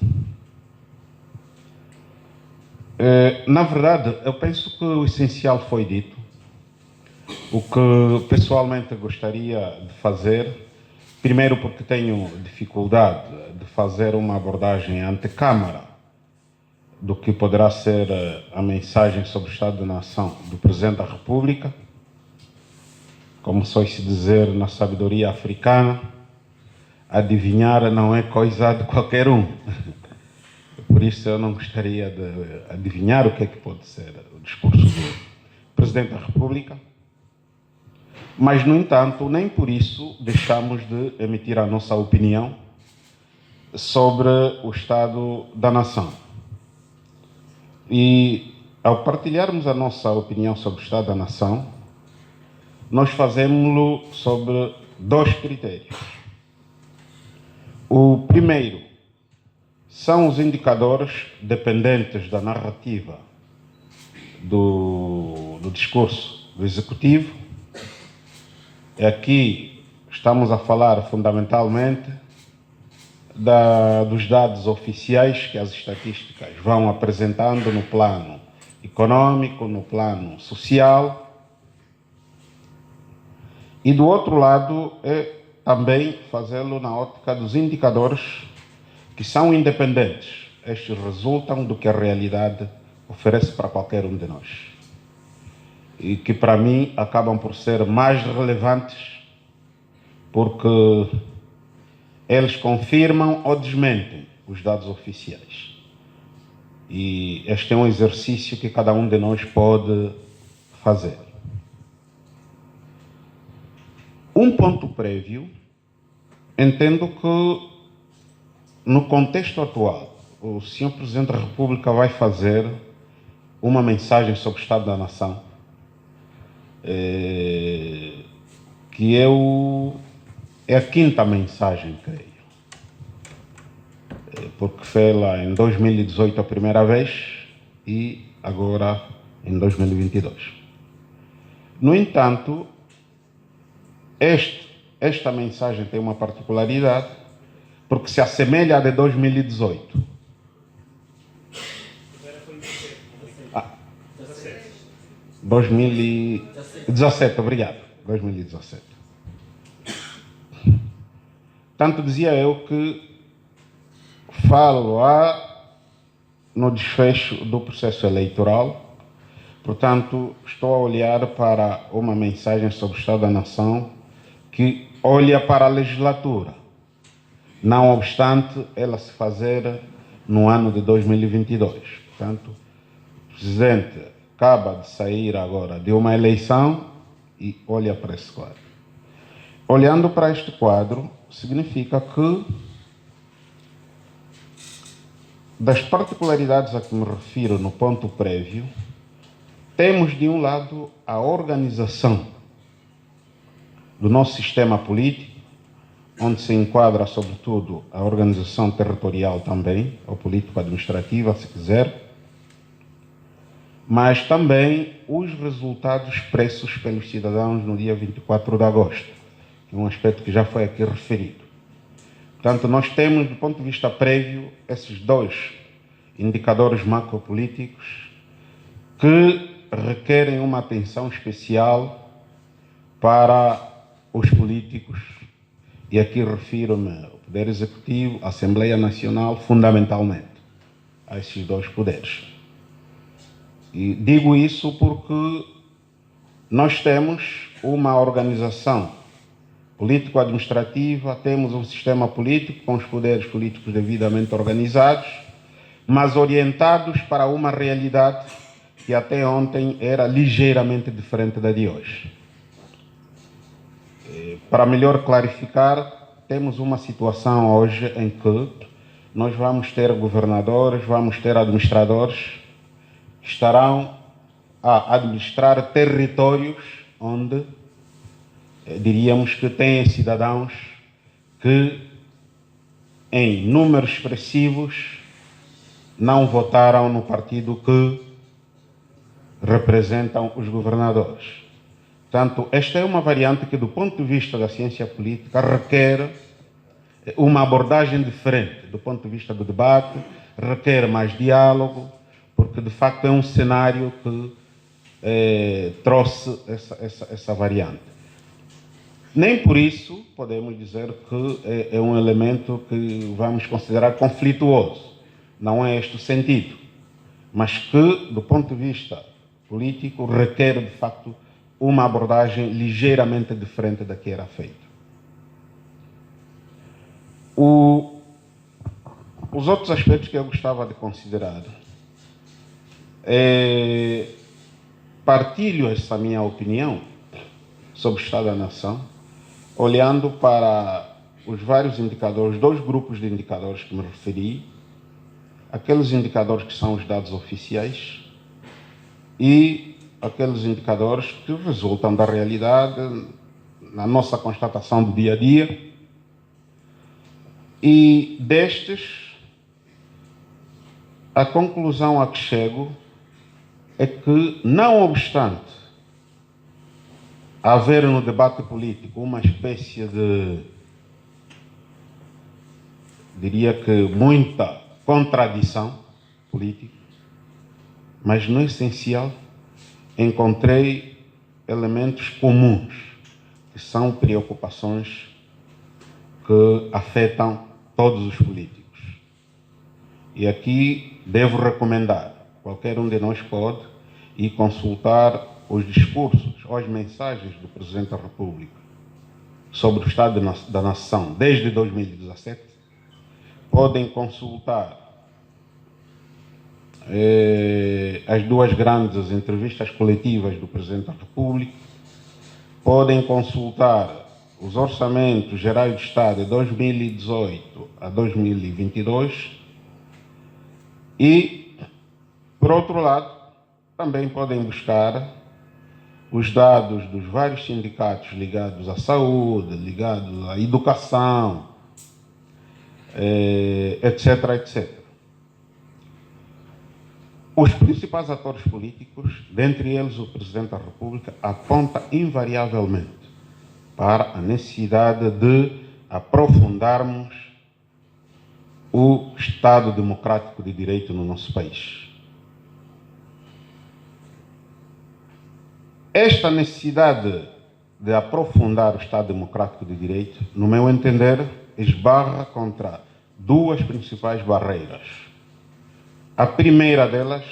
Na verdade, eu penso que o essencial foi dito. O que pessoalmente gostaria de fazer, primeiro porque tenho dificuldade de fazer uma abordagem ante Câmara do que poderá ser a mensagem sobre o Estado da Nação do Presidente da República, como só-se dizer na sabedoria africana, adivinhar não é coisa de qualquer um. Por isso eu não gostaria de adivinhar o que é que pode ser o discurso do Presidente da República, mas, no entanto, nem por isso deixamos de emitir a nossa opinião sobre o Estado da Nação. E, ao partilharmos a nossa opinião sobre o Estado da Nação, nós fazemos-lo sobre dois critérios. O primeiro são os indicadores dependentes da narrativa do discurso do Executivo. Aqui estamos a falar fundamentalmente dos dados oficiais que as estatísticas vão apresentando no plano econômico, no plano social. E do outro lado é também fazê-lo na ótica dos indicadores que são independentes. Estes resultam do que a realidade oferece para qualquer um de nós. E que, para mim, acabam por ser mais relevantes porque eles confirmam ou desmentem os dados oficiais. E este é um exercício que cada um de nós pode fazer. Um ponto prévio, entendo que, no contexto atual, o Sr. Presidente da República vai fazer uma mensagem sobre o Estado da Nação, que é a quinta mensagem, creio, porque fez-la em 2018 a primeira vez e agora em 2022. No entanto, esta mensagem tem uma particularidade, porque se assemelha à de 2018. 2017, obrigado. 2017. Tanto dizia eu que falo no desfecho do processo eleitoral, portanto, estou a olhar para uma mensagem sobre o Estado da Nação que olha para a legislatura, não obstante ela se fazer no ano de 2022. Portanto, o Presidente acaba de sair agora de uma eleição e olha para esse quadro. Olhando para este quadro, significa que, das particularidades a que me refiro no ponto prévio, temos de um lado a organização do nosso sistema político, onde se enquadra sobretudo a organização territorial também, ou político-administrativa, se quiser, mas também os resultados expressos pelos cidadãos no dia 24 de agosto, que é um aspecto que já foi aqui referido. Portanto, nós temos, do ponto de vista prévio, esses dois indicadores macropolíticos que requerem uma atenção especial para os políticos, e aqui refiro-me ao Poder Executivo, à Assembleia Nacional, fundamentalmente, a esses dois poderes. E digo isso porque nós temos uma organização político-administrativa, temos um sistema político com os poderes políticos devidamente organizados, mas orientados para uma realidade que até ontem era ligeiramente diferente da de hoje. Para melhor clarificar, temos uma situação hoje em que nós vamos ter governadores, vamos ter administradores que estarão a administrar territórios onde diríamos que têm cidadãos que, em números expressivos, não votaram no partido que representam os governadores. Portanto, esta é uma variante que, do ponto de vista da ciência política, requer uma abordagem diferente. Do ponto de vista do debate, requer mais diálogo, porque, de facto, é um cenário que trouxe essa variante. Nem por isso podemos dizer que é um elemento que vamos considerar conflituoso. Não é este o sentido. Mas que, do ponto de vista político, requer, de facto, uma abordagem ligeiramente diferente da que era feita. Os outros aspectos que eu gostava de considerar, partilho essa minha opinião sobre o Estado da Nação, olhando para os vários indicadores, 2 grupos de indicadores que me referi, aqueles indicadores que são os dados oficiais e aqueles indicadores que resultam da realidade, na nossa constatação do dia a dia. E destes, a conclusão a que chego é que, não obstante haver no debate político uma espécie de, diria que muita contradição política, mas no essencial encontrei elementos comuns, que são preocupações que afetam todos os políticos. E aqui devo recomendar, qualquer um de nós pode ir consultar os discursos ou as mensagens do Presidente da República sobre o Estado da Nação desde 2017, podem consultar as 2 grandes entrevistas coletivas do Presidente da República, podem consultar os orçamentos gerais do Estado de 2018 a 2022 e, por outro lado, também podem buscar os dados dos vários sindicatos ligados à saúde, ligados à educação, etc, etc. Os principais atores políticos, dentre eles o Presidente da República, aponta invariavelmente para a necessidade de aprofundarmos o Estado democrático de direito no nosso país. Esta necessidade de aprofundar o Estado democrático de direito, no meu entender, esbarra contra 2 principais barreiras. A primeira delas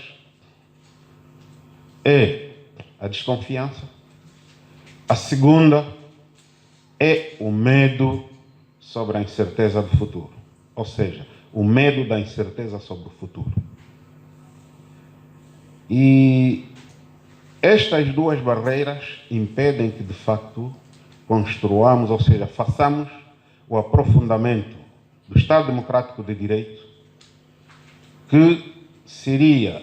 é a desconfiança. A segunda é o medo sobre a incerteza do futuro. Ou seja, o medo da incerteza sobre o futuro. E estas 2 barreiras impedem que, de facto, construamos, ou seja, façamos o aprofundamento do Estado Democrático de Direito, que seria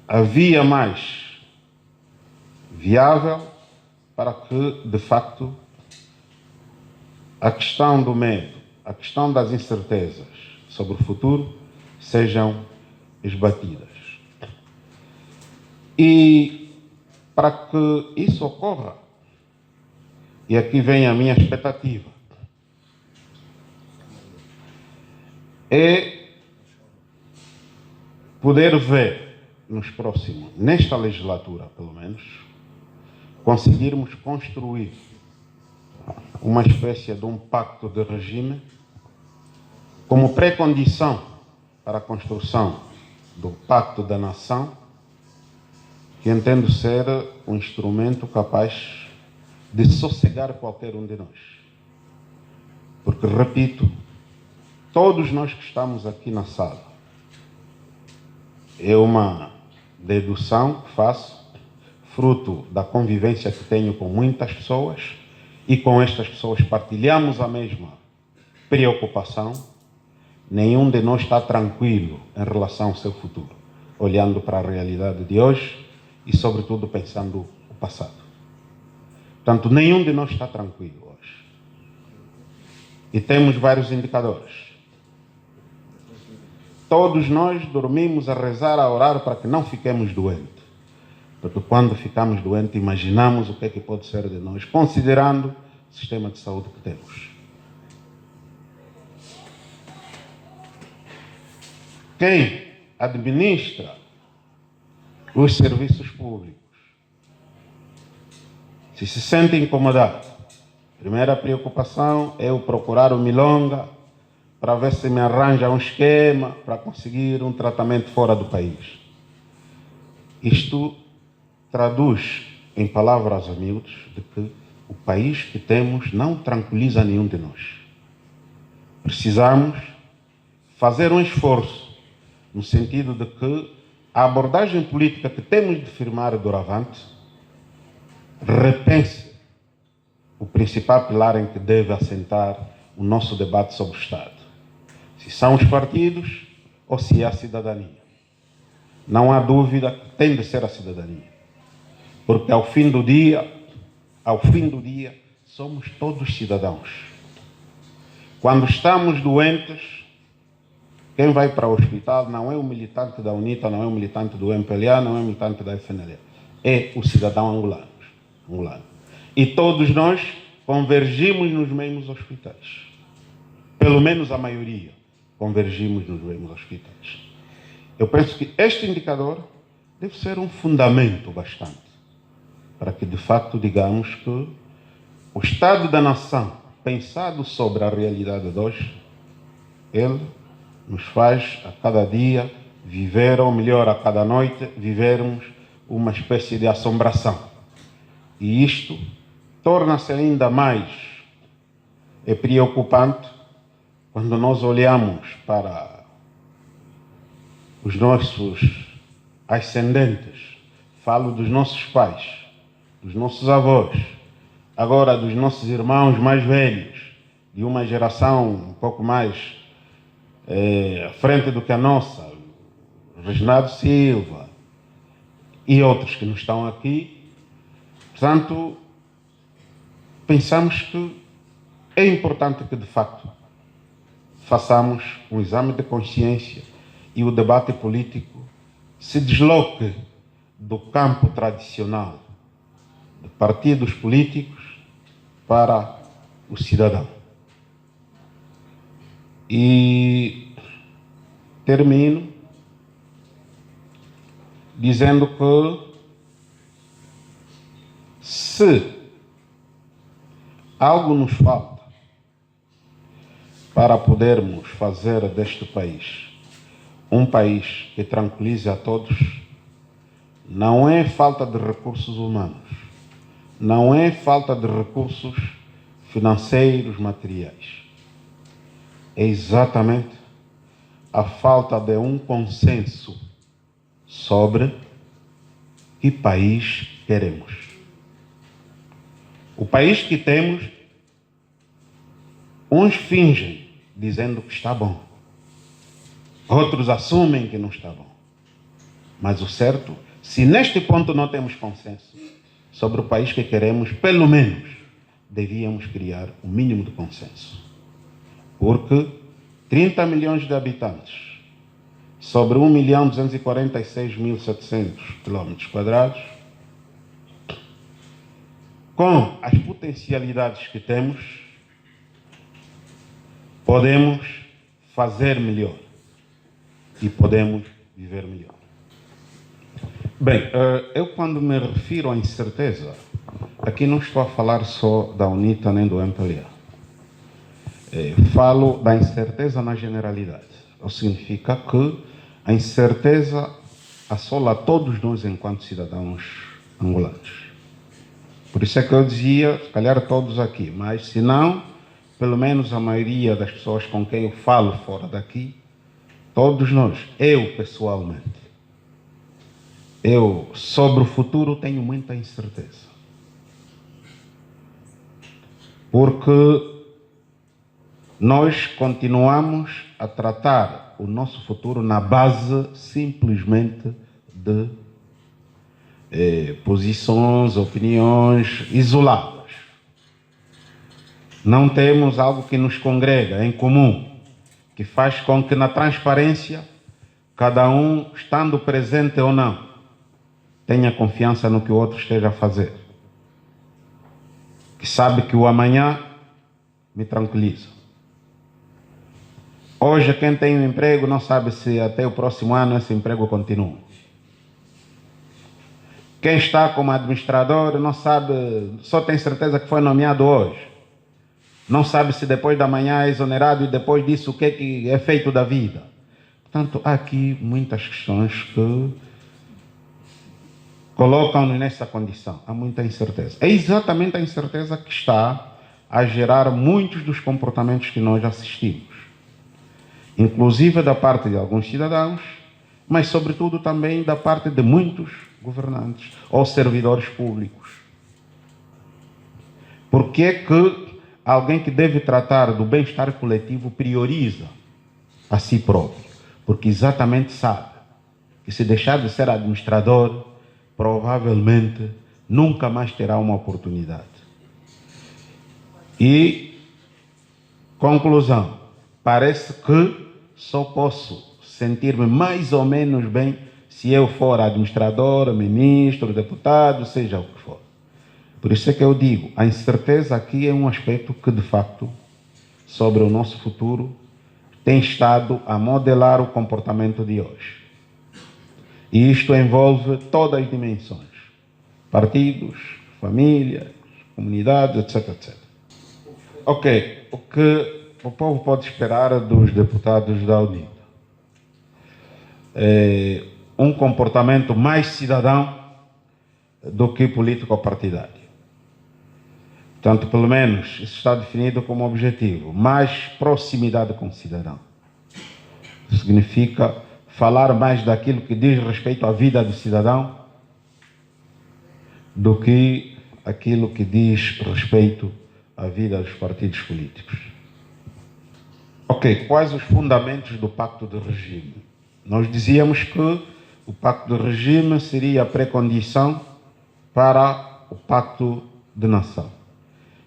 a via mais viável para que, de facto, a questão do medo, a questão das incertezas sobre o futuro sejam esbatidas. E para que isso ocorra, e aqui vem a minha expectativa, é poder ver nos próximos, nesta legislatura pelo menos, conseguirmos construir uma espécie de um pacto de regime como pré-condição para a construção do Pacto da Nação, que entendo ser um instrumento capaz de sossegar qualquer um de nós. Porque, repito, todos nós que estamos aqui na sala, é uma dedução que faço, fruto da convivência que tenho com muitas pessoas, e com estas pessoas partilhamos a mesma preocupação. Nenhum de nós está tranquilo em relação ao seu futuro, olhando para a realidade de hoje e, sobretudo, pensando o passado. Portanto, nenhum de nós está tranquilo hoje. E temos vários indicadores. Todos nós dormimos a rezar, a orar para que não fiquemos doentes. Porque quando ficamos doentes, imaginamos o que é que pode ser de nós, considerando o sistema de saúde que temos. Quem administra os serviços públicos, se sente incomodado, a primeira preocupação é eu procurar o milonga para ver se me arranja um esquema para conseguir um tratamento fora do país. Isto traduz em palavras a miúdos de que o país que temos não tranquiliza nenhum de nós. Precisamos fazer um esforço no sentido de que a abordagem política que temos de firmar doravante repense o principal pilar em que deve assentar o nosso debate sobre o Estado. Se são os partidos ou se é a cidadania. Não há dúvida que tem de ser a cidadania. Porque ao fim do dia, somos todos cidadãos. Quando estamos doentes, quem vai para o hospital não é o militante da UNITA, não é o militante do MPLA, não é o militante da FNL. É o cidadão angolano. E todos nós convergimos nos mesmos hospitais. Pelo menos a maioria convergimos nos mesmos hospitais. Eu penso que este indicador deve ser um fundamento bastante para que, de facto, digamos que o Estado da Nação, pensado sobre a realidade de hoje, ele nos faz a cada dia viver, ou melhor, a cada noite, vivermos uma espécie de assombração. E isto torna-se ainda mais preocupante quando nós olhamos para os nossos ascendentes. Falo dos nossos pais, dos nossos avós, agora dos nossos irmãos mais velhos, de uma geração um pouco mais à frente do que a nossa, Reginaldo Silva e outros que não estão aqui. Portanto, pensamos que é importante que, de facto, façamos um exame de consciência e o debate político se desloque do campo tradicional de partidos políticos para o cidadão. E termino dizendo que se algo nos falta para podermos fazer deste país um país que tranquilize a todos, não é falta de recursos humanos, não é falta de recursos financeiros, materiais. É exatamente a falta de um consenso sobre que país queremos. O país que temos, uns fingem dizendo que está bom, outros assumem que não está bom. Mas o certo, se neste ponto não temos consenso sobre o país que queremos, pelo menos devíamos criar um mínimo de consenso. Porque 30 milhões de habitantes sobre 1.246.700 km², com as potencialidades que temos, podemos fazer melhor e podemos viver melhor. Bem, eu quando me refiro à incerteza, aqui não estou a falar só da UNITA nem do MPLA. Falo da incerteza na generalidade. Ou significa que a incerteza assola todos nós enquanto cidadãos angolanos. Por isso é que eu dizia, se calhar todos aqui, mas se não, pelo menos a maioria das pessoas com quem eu falo fora daqui, todos nós, eu pessoalmente, eu, sobre o futuro, tenho muita incerteza. Porque nós continuamos a tratar o nosso futuro na base simplesmente de posições, opiniões isoladas. Não temos algo que nos congrega em comum, que faz com que na transparência, cada um, estando presente ou não, tenha confiança no que o outro esteja a fazer. Que sabe que o amanhã me tranquiliza. Hoje, quem tem um emprego não sabe se até o próximo ano esse emprego continua. Quem está como administrador não sabe, só tem certeza que foi nomeado hoje. Não sabe se depois da manhã é exonerado e depois disso o que é feito da vida. Portanto, há aqui muitas questões que colocam-nos nessa condição. Há muita incerteza. É exatamente a incerteza que está a gerar muitos dos comportamentos que nós assistimos. Inclusive da parte de alguns cidadãos, mas sobretudo também da parte de muitos governantes ou servidores públicos. Por que é que alguém que deve tratar do bem-estar coletivo prioriza a si próprio? Porque exatamente sabe que se deixar de ser administrador, provavelmente nunca mais terá uma oportunidade. E, conclusão, parece que só posso sentir-me mais ou menos bem se eu for administrador, ministro, deputado, seja o que for. Por isso é que eu digo, a incerteza aqui é um aspecto que, de facto, sobre o nosso futuro, tem estado a modelar o comportamento de hoje. E isto envolve todas as dimensões. Partidos, famílias, comunidades, etc, etc. Ok, o que o povo pode esperar dos deputados da UNITA? É um comportamento mais cidadão do que político-partidário. Portanto, pelo menos, isso está definido como objetivo. Mais proximidade com o cidadão. Significa falar mais daquilo que diz respeito à vida do cidadão do que aquilo que diz respeito à vida dos partidos políticos. Ok, quais os fundamentos do Pacto de Regime? Nós dizíamos que o Pacto de Regime seria a pré-condição para o Pacto de Nação.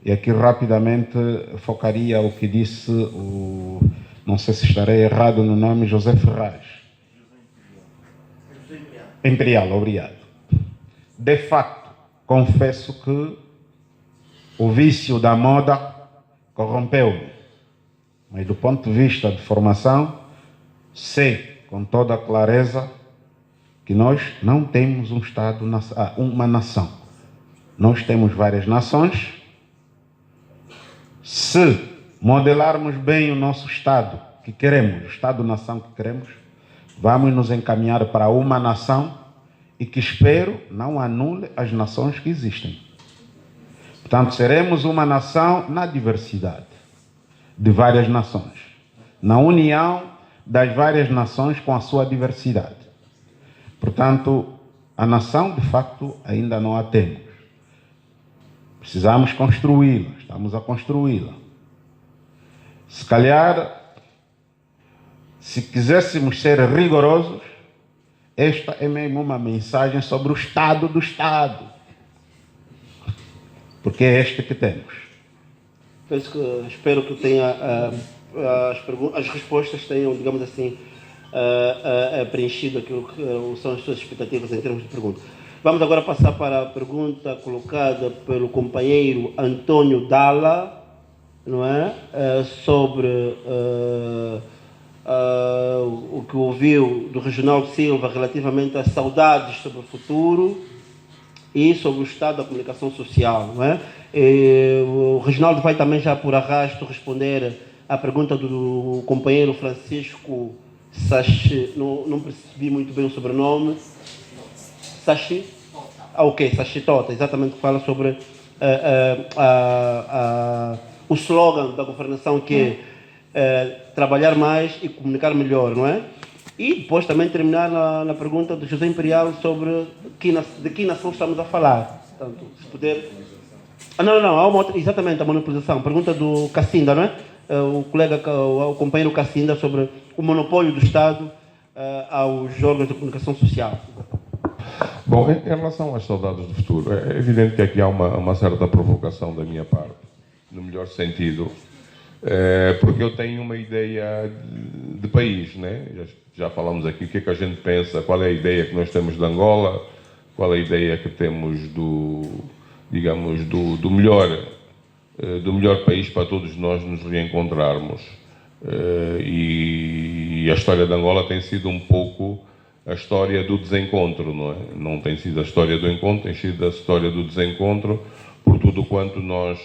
E aqui rapidamente focaria o que disse o, não sei se estarei errado no nome, José Ferraz. Imperial, obrigado. De facto, confesso que o vício da moda corrompeu-me. Mas do ponto de vista de formação, sei com toda a clareza que nós não temos um Estado, uma nação. Nós temos várias nações. Se modelarmos bem o nosso Estado que queremos, o Estado-nação que queremos, vamos nos encaminhar para uma nação e que espero não anule as nações que existem. Portanto, seremos uma nação na diversidade de várias nações, na união das várias nações com a sua diversidade. Portanto, a nação, de facto, ainda não a temos. Precisamos construí-la, estamos a construí-la. Se calhar, se quiséssemos ser rigorosos, esta é mesmo uma mensagem sobre o Estado do Estado. Porque é este que temos. Penso que, espero que tenha as respostas tenham, digamos assim, preenchido aquilo que são as suas expectativas em termos de pergunta. Vamos agora passar para a pergunta colocada pelo companheiro Antônio Dalla, não é? Sobre o que ouviu do Reginaldo Silva relativamente às saudades sobre o futuro e sobre o estado da comunicação social, não é? O Reginaldo vai também já por arrasto responder à pergunta do companheiro Francisco Sachi, não percebi muito bem o sobrenome. Sachi? Ok, Sachi Tota, exatamente, que fala sobre o slogan da governação que é trabalhar mais e comunicar melhor, não é? E depois também terminar na pergunta do José Imperial sobre de que nação estamos a falar. Portanto, se puder... Não, há uma outra, exatamente, a monopolização. Pergunta do Cassinda, não é? O companheiro Cassinda sobre o monopólio do Estado aos órgãos de comunicação social. Bom, em relação às saudades do futuro, é evidente que aqui há uma certa provocação da minha parte, no melhor sentido, porque eu tenho uma ideia de país, né? Já falamos aqui o que é que a gente pensa, qual é a ideia que nós temos de Angola, qual é a ideia que temos do melhor país para todos nós nos reencontrarmos. E a história de Angola tem sido um pouco a história do desencontro, não é? Não tem sido a história do encontro, tem sido a história do desencontro, por tudo quanto nós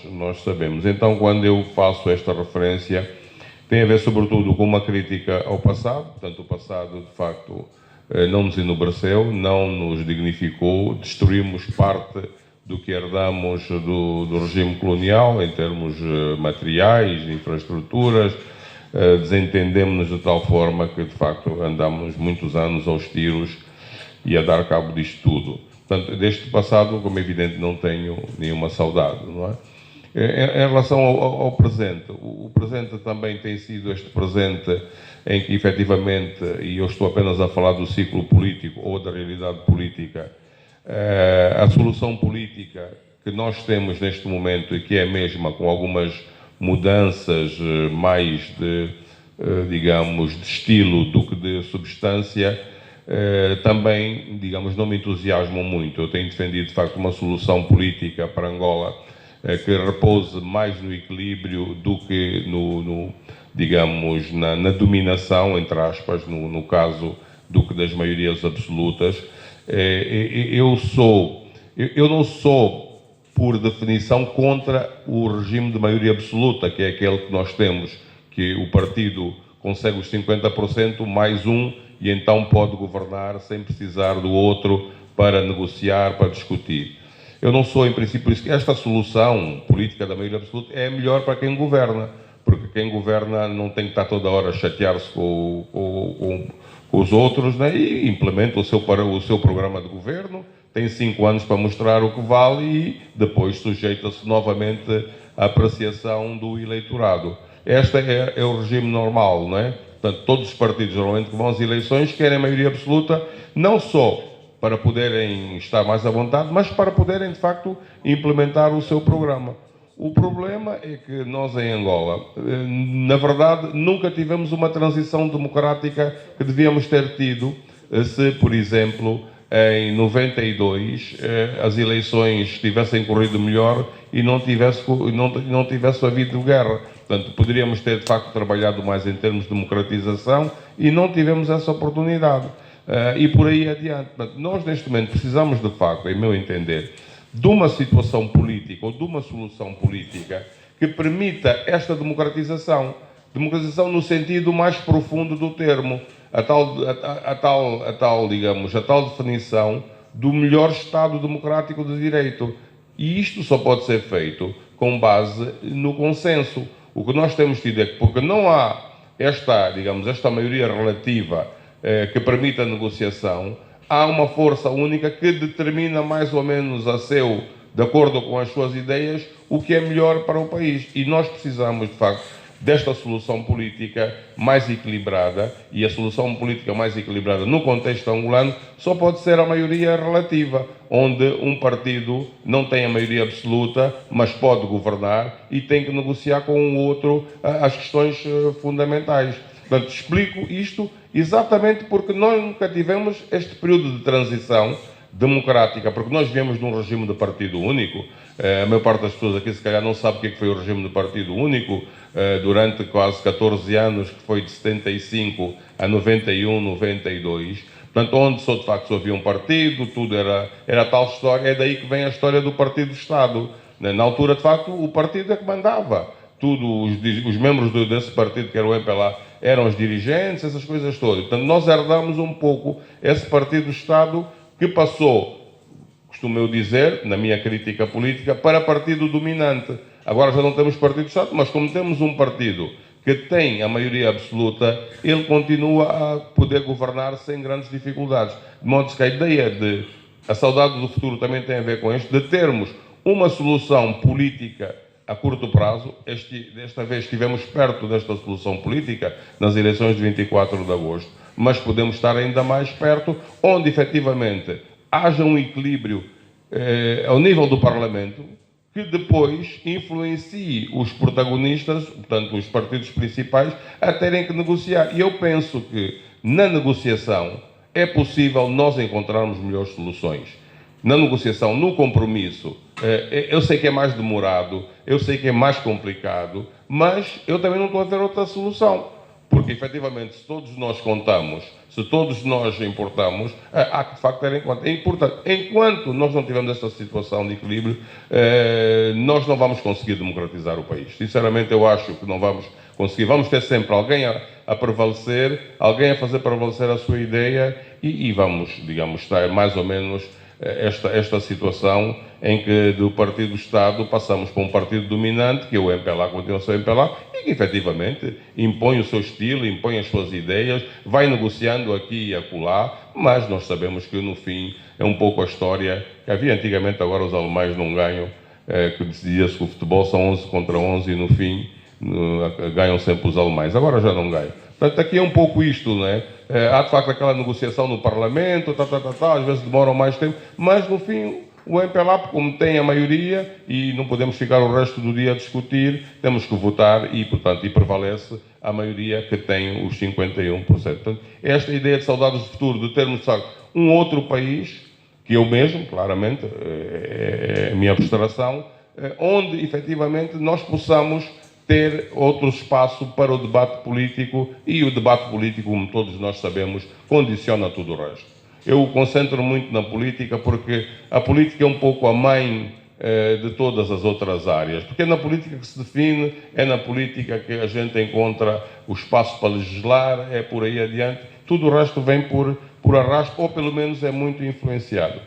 sabemos. Então, quando eu faço esta referência, tem a ver sobretudo com uma crítica ao passado. Portanto, o passado, de facto, não nos enobreceu, não nos dignificou, destruímos parte do que herdamos do regime colonial, em termos materiais, infraestruturas, desentendemos-nos de tal forma que, de facto, andamos muitos anos aos tiros e a dar cabo disto tudo. Portanto, deste passado, como é evidente, não tenho nenhuma saudade, não é? Em relação ao presente, o presente também tem sido este presente em que, efetivamente, e eu estou apenas a falar do ciclo político ou da realidade política, a solução política que nós temos neste momento e que é a mesma, com algumas mudanças mais de estilo do que de substância, também, não me entusiasmam muito. Eu tenho defendido, de facto, uma solução política para Angola que repouse mais no equilíbrio do que na dominação, entre aspas, no caso do que das maiorias absolutas. Eu não sou, por definição, contra o regime de maioria absoluta, que é aquele que nós temos, que o partido consegue os 50% mais um e então pode governar sem precisar do outro para negociar, para discutir. Eu não sou, em princípio, isso. Esta solução política da maioria absoluta é melhor para quem governa, porque quem governa não tem que estar toda hora a chatear-se com os outros, né? E implementa o seu programa de governo, tem 5 anos para mostrar o que vale e depois sujeita-se novamente à apreciação do eleitorado. Este é o regime normal, não é? Portanto, todos os partidos, normalmente, que vão às eleições, querem maioria absoluta, não só para poderem estar mais à vontade, mas para poderem, de facto, implementar o seu programa. O problema é que nós, em Angola, na verdade, nunca tivemos uma transição democrática que devíamos ter tido se, por exemplo, em 92 as eleições tivessem corrido melhor e não tivesse havido guerra. Portanto, poderíamos ter, de facto, trabalhado mais em termos de democratização e não tivemos essa oportunidade. E por aí adiante. Portanto, nós, neste momento, precisamos, de facto, em meu entender, de uma situação política ou de uma solução política que permita esta democratização. Democratização no sentido mais profundo do termo. A tal definição do melhor Estado democrático de direito. E isto só pode ser feito com base no consenso. O que nós temos tido é que, porque não há esta maioria relativa que permita a negociação, há uma força única que determina mais ou menos de acordo com as suas ideias, o que é melhor para o país. E nós precisamos, de facto, desta solução política mais equilibrada, e a solução política mais equilibrada no contexto angolano só pode ser a maioria relativa, onde um partido não tem a maioria absoluta, mas pode governar e tem que negociar com o outro as questões fundamentais. Portanto, explico isto exatamente porque nós nunca tivemos este período de transição democrática, porque nós viemos de um regime de partido único. A maior parte das pessoas aqui, se calhar, não sabe o que é que foi o regime de partido único durante quase 14 anos, que foi de 75 a 91, 92. Portanto, onde só de facto havia um partido, tudo era tal história. É daí que vem a história do partido-Estado. Na altura, de facto, o partido é que mandava. Tudo, os membros desse partido, que era o MPLA, eram os dirigentes, essas coisas todas. Portanto, nós herdamos um pouco esse partido-Estado que passou, costumo eu dizer, na minha crítica política, para partido dominante. Agora já não temos partido-Estado, mas como temos um partido que tem a maioria absoluta, ele continua a poder governar sem grandes dificuldades. De modo que a ideia de a saudade do futuro também tem a ver com isto, de termos uma solução política a curto prazo. Desta vez estivemos perto desta solução política nas eleições de 24 de agosto, mas podemos estar ainda mais perto, onde efetivamente haja um equilíbrio ao nível do Parlamento, que depois influencie os protagonistas, portanto os partidos principais, a terem que negociar. E eu penso que na negociação é possível nós encontrarmos melhores soluções. Na negociação, no compromisso, eu sei que é mais demorado, eu sei que é mais complicado, mas eu também não estou a ver outra solução. Porque, efetivamente, se todos nós contamos, se todos nós importamos, há que, de facto, ter em conta. É importante. Enquanto nós não tivermos esta situação de equilíbrio, nós não vamos conseguir democratizar o país. Sinceramente, eu acho que não vamos conseguir. Vamos ter sempre alguém a prevalecer, alguém a fazer prevalecer a sua ideia e vamos, digamos, estar mais ou menos esta situação em que do partido do Estado passamos para um partido dominante, que é o MPLA, continua a ser o MPLA, e que efetivamente impõe o seu estilo, impõe as suas ideias, vai negociando aqui e acolá, mas nós sabemos que no fim é um pouco a história que havia antigamente, agora os alemães não ganham, que dizia-se que o futebol são 11 contra 11 e no fim ganham sempre os alemães, agora já não ganham. Portanto, aqui é um pouco isto, não é? Há de facto aquela negociação no Parlamento, às vezes demoram mais tempo, mas no fim o MPLA, como tem a maioria e não podemos ficar o resto do dia a discutir, temos que votar e, portanto, e prevalece a maioria que tem os 51%. Portanto, esta ideia de saudades do futuro, de termos, sabe, um outro país, que eu mesmo, claramente, é a minha abstração, onde efetivamente nós possamos ter outro espaço para o debate político, e o debate político, como todos nós sabemos, condiciona tudo o resto. Eu concentro muito na política porque a política é um pouco a mãe de todas as outras áreas, porque é na política que se define, é na política que a gente encontra o espaço para legislar, é por aí adiante, tudo o resto vem por arrasto, ou pelo menos é muito influenciado.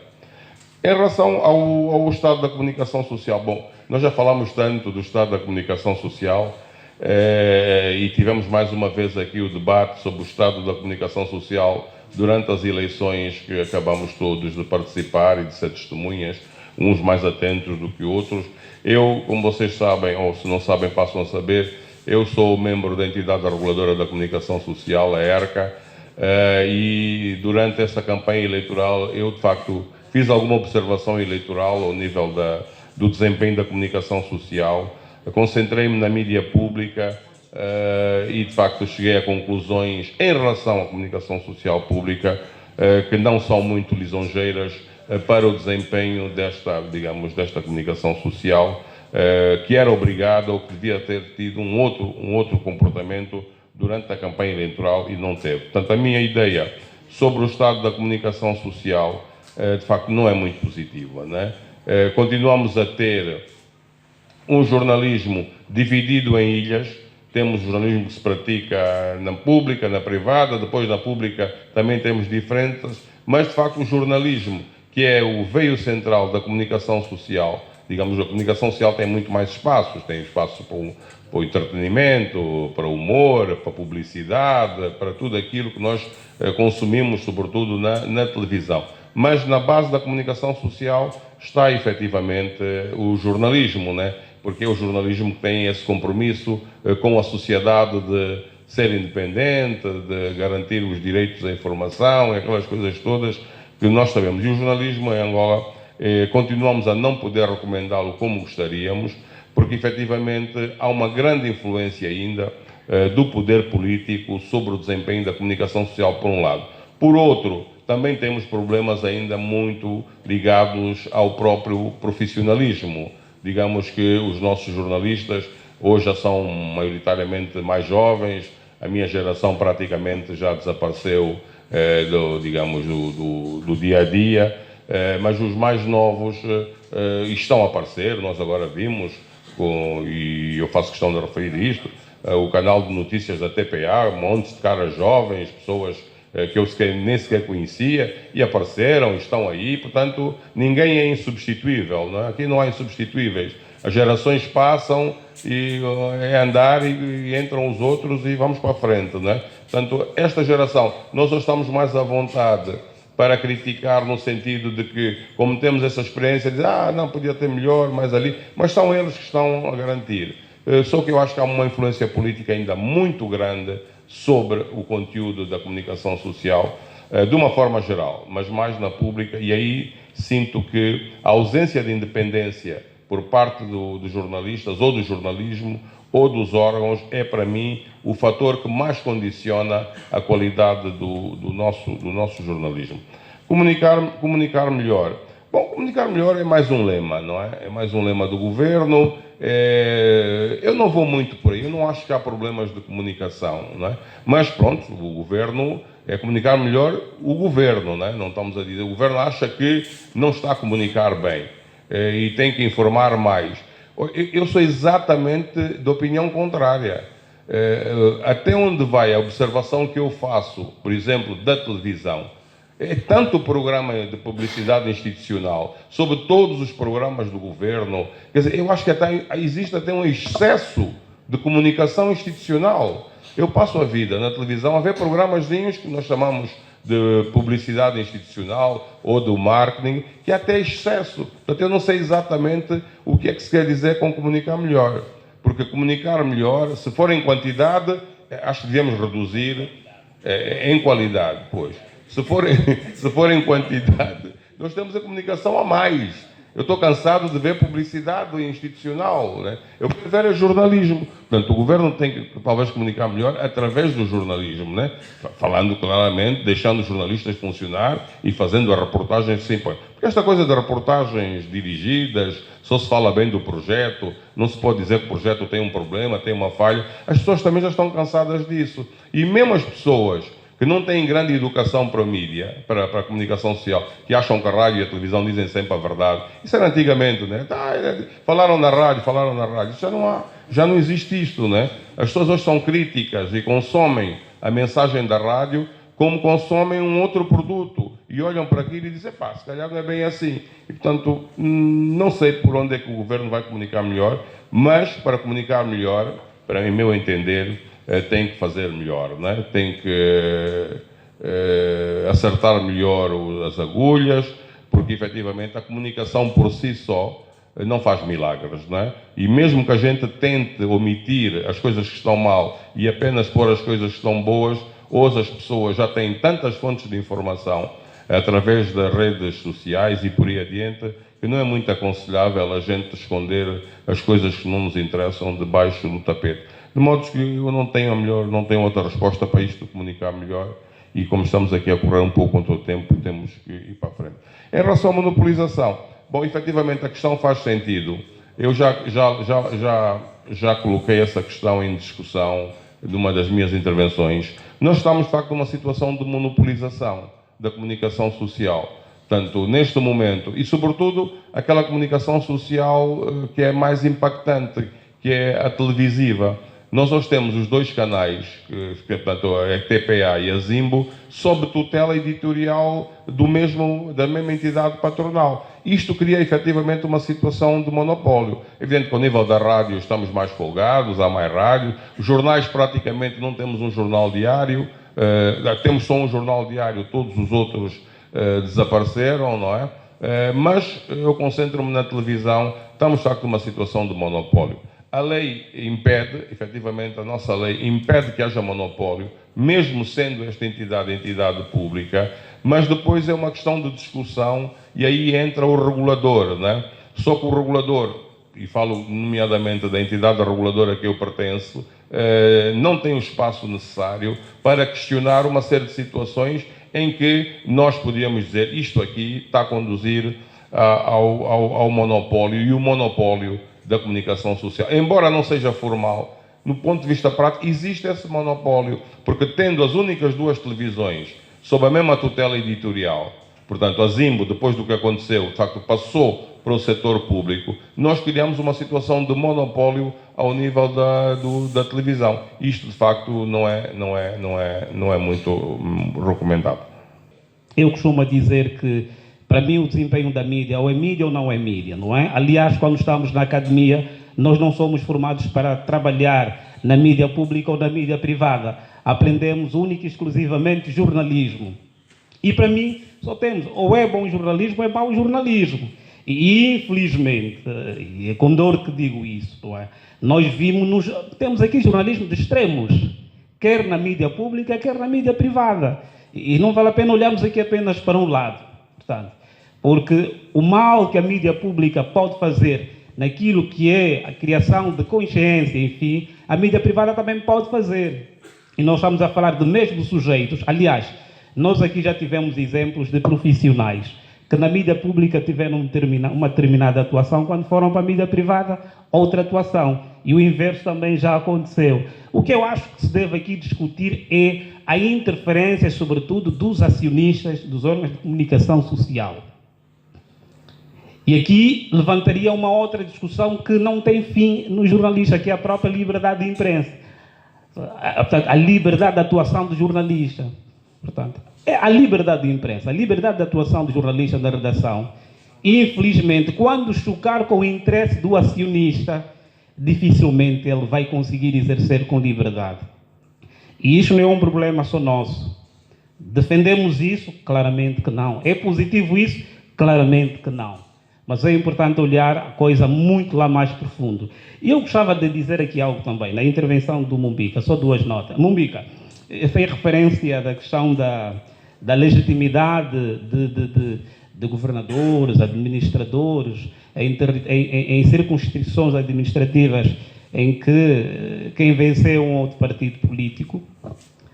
Em relação ao estado da comunicação social, bom, nós já falamos tanto do estado da comunicação social e tivemos mais uma vez aqui o debate sobre o estado da comunicação social durante as eleições que acabamos todos de participar e de ser testemunhas, uns mais atentos do que outros. Eu, como vocês sabem, ou se não sabem, passam a saber, eu sou membro da entidade reguladora da comunicação social, a ERCA, e durante essa campanha eleitoral eu, de facto, fiz alguma observação eleitoral ao nível do desempenho da comunicação social, concentrei-me na mídia pública e, de facto, cheguei a conclusões em relação à comunicação social pública que não são muito lisonjeiras para o desempenho desta comunicação social, que era obrigada ou que devia ter tido um outro comportamento durante a campanha eleitoral e não teve. Portanto, a minha ideia sobre o estado da comunicação social de facto não é muito positiva, não é? Continuamos a ter um jornalismo dividido em ilhas. Temos jornalismo que se pratica na pública, na privada, depois na pública também temos diferentes, mas de facto o jornalismo, que é o veio central da comunicação social, digamos, a comunicação social tem muito mais espaços, tem espaço para o entretenimento, para o humor, para a publicidade, para tudo aquilo que nós consumimos, sobretudo na televisão. Mas na base da comunicação social está efetivamente o jornalismo, né? Porque é o jornalismo que tem esse compromisso com a sociedade de ser independente, de garantir os direitos à informação, aquelas coisas todas que nós sabemos. E o jornalismo em Angola, continuamos a não poder recomendá-lo como gostaríamos, porque efetivamente há uma grande influência ainda do poder político sobre o desempenho da comunicação social, por um lado. Por outro, também temos problemas ainda muito ligados ao próprio profissionalismo. Digamos que os nossos jornalistas hoje já são maioritariamente mais jovens, a minha geração praticamente já desapareceu do dia a dia, mas os mais novos estão a aparecer. Nós agora vimos, e eu faço questão de referir isto, o canal de notícias da TPA, um monte de caras jovens, pessoas que eu nem sequer conhecia, e apareceram, estão aí. Portanto, ninguém é insubstituível, não é? Aqui não há insubstituíveis. As gerações passam e é andar e entram os outros e vamos para a frente, não é? Portanto, esta geração, nós hoje estamos mais à vontade para criticar no sentido de que, como temos essa experiência, dizer, não, podia ter melhor, mais ali, mas são eles que estão a garantir. Só que eu acho que há uma influência política ainda muito grande sobre o conteúdo da comunicação social, de uma forma geral, mas mais na pública, e aí sinto que a ausência de independência por parte dos jornalistas, ou do jornalismo, ou dos órgãos, é para mim o fator que mais condiciona a qualidade do nosso jornalismo. Comunicar melhor. Bom, comunicar melhor é mais um lema, não é? É mais um lema do governo. Eu não vou muito por aí, eu não acho que há problemas de comunicação, não é? Mas pronto, o governo é comunicar melhor o governo, não é? Não estamos a dizer, o governo acha que não está a comunicar bem e tem que informar mais. Eu sou exatamente de opinião contrária. Até onde vai a observação que eu faço, por exemplo, da televisão, é tanto o programa de publicidade institucional, sobre todos os programas do governo, quer dizer, eu acho que existe até um excesso de comunicação institucional. Eu passo a vida na televisão a ver programazinhos que nós chamamos de publicidade institucional ou do marketing, que é até excesso. Portanto, eu não sei exatamente o que é que se quer dizer com comunicar melhor. Porque comunicar melhor, se for em quantidade, acho que devemos reduzir em qualidade, pois. Se for em quantidade, nós temos a comunicação a mais. Eu estou cansado de ver publicidade institucional, né? Eu quero ver jornalismo. Portanto, o governo tem que talvez comunicar melhor através do jornalismo, né? Falando claramente, deixando os jornalistas funcionar e fazendo as reportagens que se impõem. Porque esta coisa de reportagens dirigidas, só se fala bem do projeto, não se pode dizer que o projeto tem um problema, tem uma falha. As pessoas também já estão cansadas disso. E mesmo as pessoas que não têm grande educação para a mídia, para a comunicação social, que acham que a rádio e a televisão dizem sempre a verdade. Isso era antigamente, né? Falaram na rádio. Já não existe isto, né? As pessoas hoje são críticas e consomem a mensagem da rádio como consomem um outro produto. E olham para aquilo e dizem, se calhar não é bem assim. E, portanto, não sei por onde é que o governo vai comunicar melhor, mas para comunicar melhor, para o meu entender, tem que fazer melhor, né? Tem que acertar melhor as agulhas, porque efetivamente a comunicação por si só não faz milagres, não é? E mesmo que a gente tente omitir as coisas que estão mal e apenas pôr as coisas que estão boas, hoje as pessoas já têm tantas fontes de informação através das redes sociais e por aí adiante, que não é muito aconselhável a gente esconder as coisas que não nos interessam debaixo do tapete. De modo que eu não tenho outra resposta para isto, comunicar melhor, e como estamos aqui a correr um pouco contra o tempo, temos que ir para a frente. Em relação à monopolização, bom, efetivamente a questão faz sentido. Eu já coloquei essa questão em discussão numa das minhas intervenções. Nós estamos, de facto, numa situação de monopolização da comunicação social. Portanto, neste momento, e sobretudo aquela comunicação social que é mais impactante, que é a televisiva. Nós hoje temos os dois canais, portanto, a TPA e a Zimbo, sob tutela editorial da mesma entidade patronal. Isto cria efetivamente uma situação de monopólio. Evidente que ao nível da rádio estamos mais folgados, há mais rádio. Os jornais praticamente não temos um jornal diário, temos só um jornal diário, todos os outros desapareceram, não é? Mas eu concentro-me na televisão, estamos de facto numa situação de monopólio. A lei impede, efetivamente, a nossa lei impede que haja monopólio, mesmo sendo esta entidade pública, mas depois é uma questão de discussão e aí entra o regulador, né? Só que o regulador, e falo nomeadamente da entidade reguladora a que eu pertenço, não tem o espaço necessário para questionar uma série de situações em que nós podíamos dizer isto aqui está a conduzir ao monopólio, e o monopólio da comunicação social, embora não seja formal, no ponto de vista prático, existe esse monopólio, porque tendo as únicas duas televisões sob a mesma tutela editorial, portanto a Zimbo, depois do que aconteceu, de facto passou para o setor público, nós criamos uma situação de monopólio ao nível da televisão. Isto de facto não é muito recomendado. Eu costumo dizer que para mim o desempenho da mídia, ou é mídia ou não é mídia, não é? Aliás, quando estamos na academia, nós não somos formados para trabalhar na mídia pública ou na mídia privada. Aprendemos única e exclusivamente jornalismo. E para mim, só temos ou é bom jornalismo ou é mau jornalismo. E infelizmente, e é com dor que digo isso, não é? Nós temos aqui jornalismo de extremos, quer na mídia pública, quer na mídia privada. E não vale a pena olharmos aqui apenas para um lado, portanto, porque o mal que a mídia pública pode fazer naquilo que é a criação de consciência, enfim, a mídia privada também pode fazer. E nós estamos a falar de mesmos sujeitos. Aliás, nós aqui já tivemos exemplos de profissionais que na mídia pública tiveram uma determinada atuação, quando foram para a mídia privada, outra atuação. E o inverso também já aconteceu. O que eu acho que se deve aqui discutir é a interferência, sobretudo, dos acionistas dos órgãos de comunicação social. E aqui levantaria uma outra discussão que não tem fim no jornalista, que é a própria liberdade de imprensa. Portanto, a liberdade de atuação do jornalista. Portanto, é a liberdade de imprensa, a liberdade de atuação do jornalista na redação. Infelizmente, quando chocar com o interesse do acionista, dificilmente ele vai conseguir exercer com liberdade. E isso não é um problema só nosso. Defendemos isso? Claramente que não. É positivo isso? Claramente que não. Mas é importante olhar a coisa muito lá mais profundo. E eu gostava de dizer aqui algo também, na intervenção do Mumbica, só duas notas. Mumbica, fez referência da questão da legitimidade de governadores, administradores, em circunscrições administrativas em que quem venceu um outro partido político.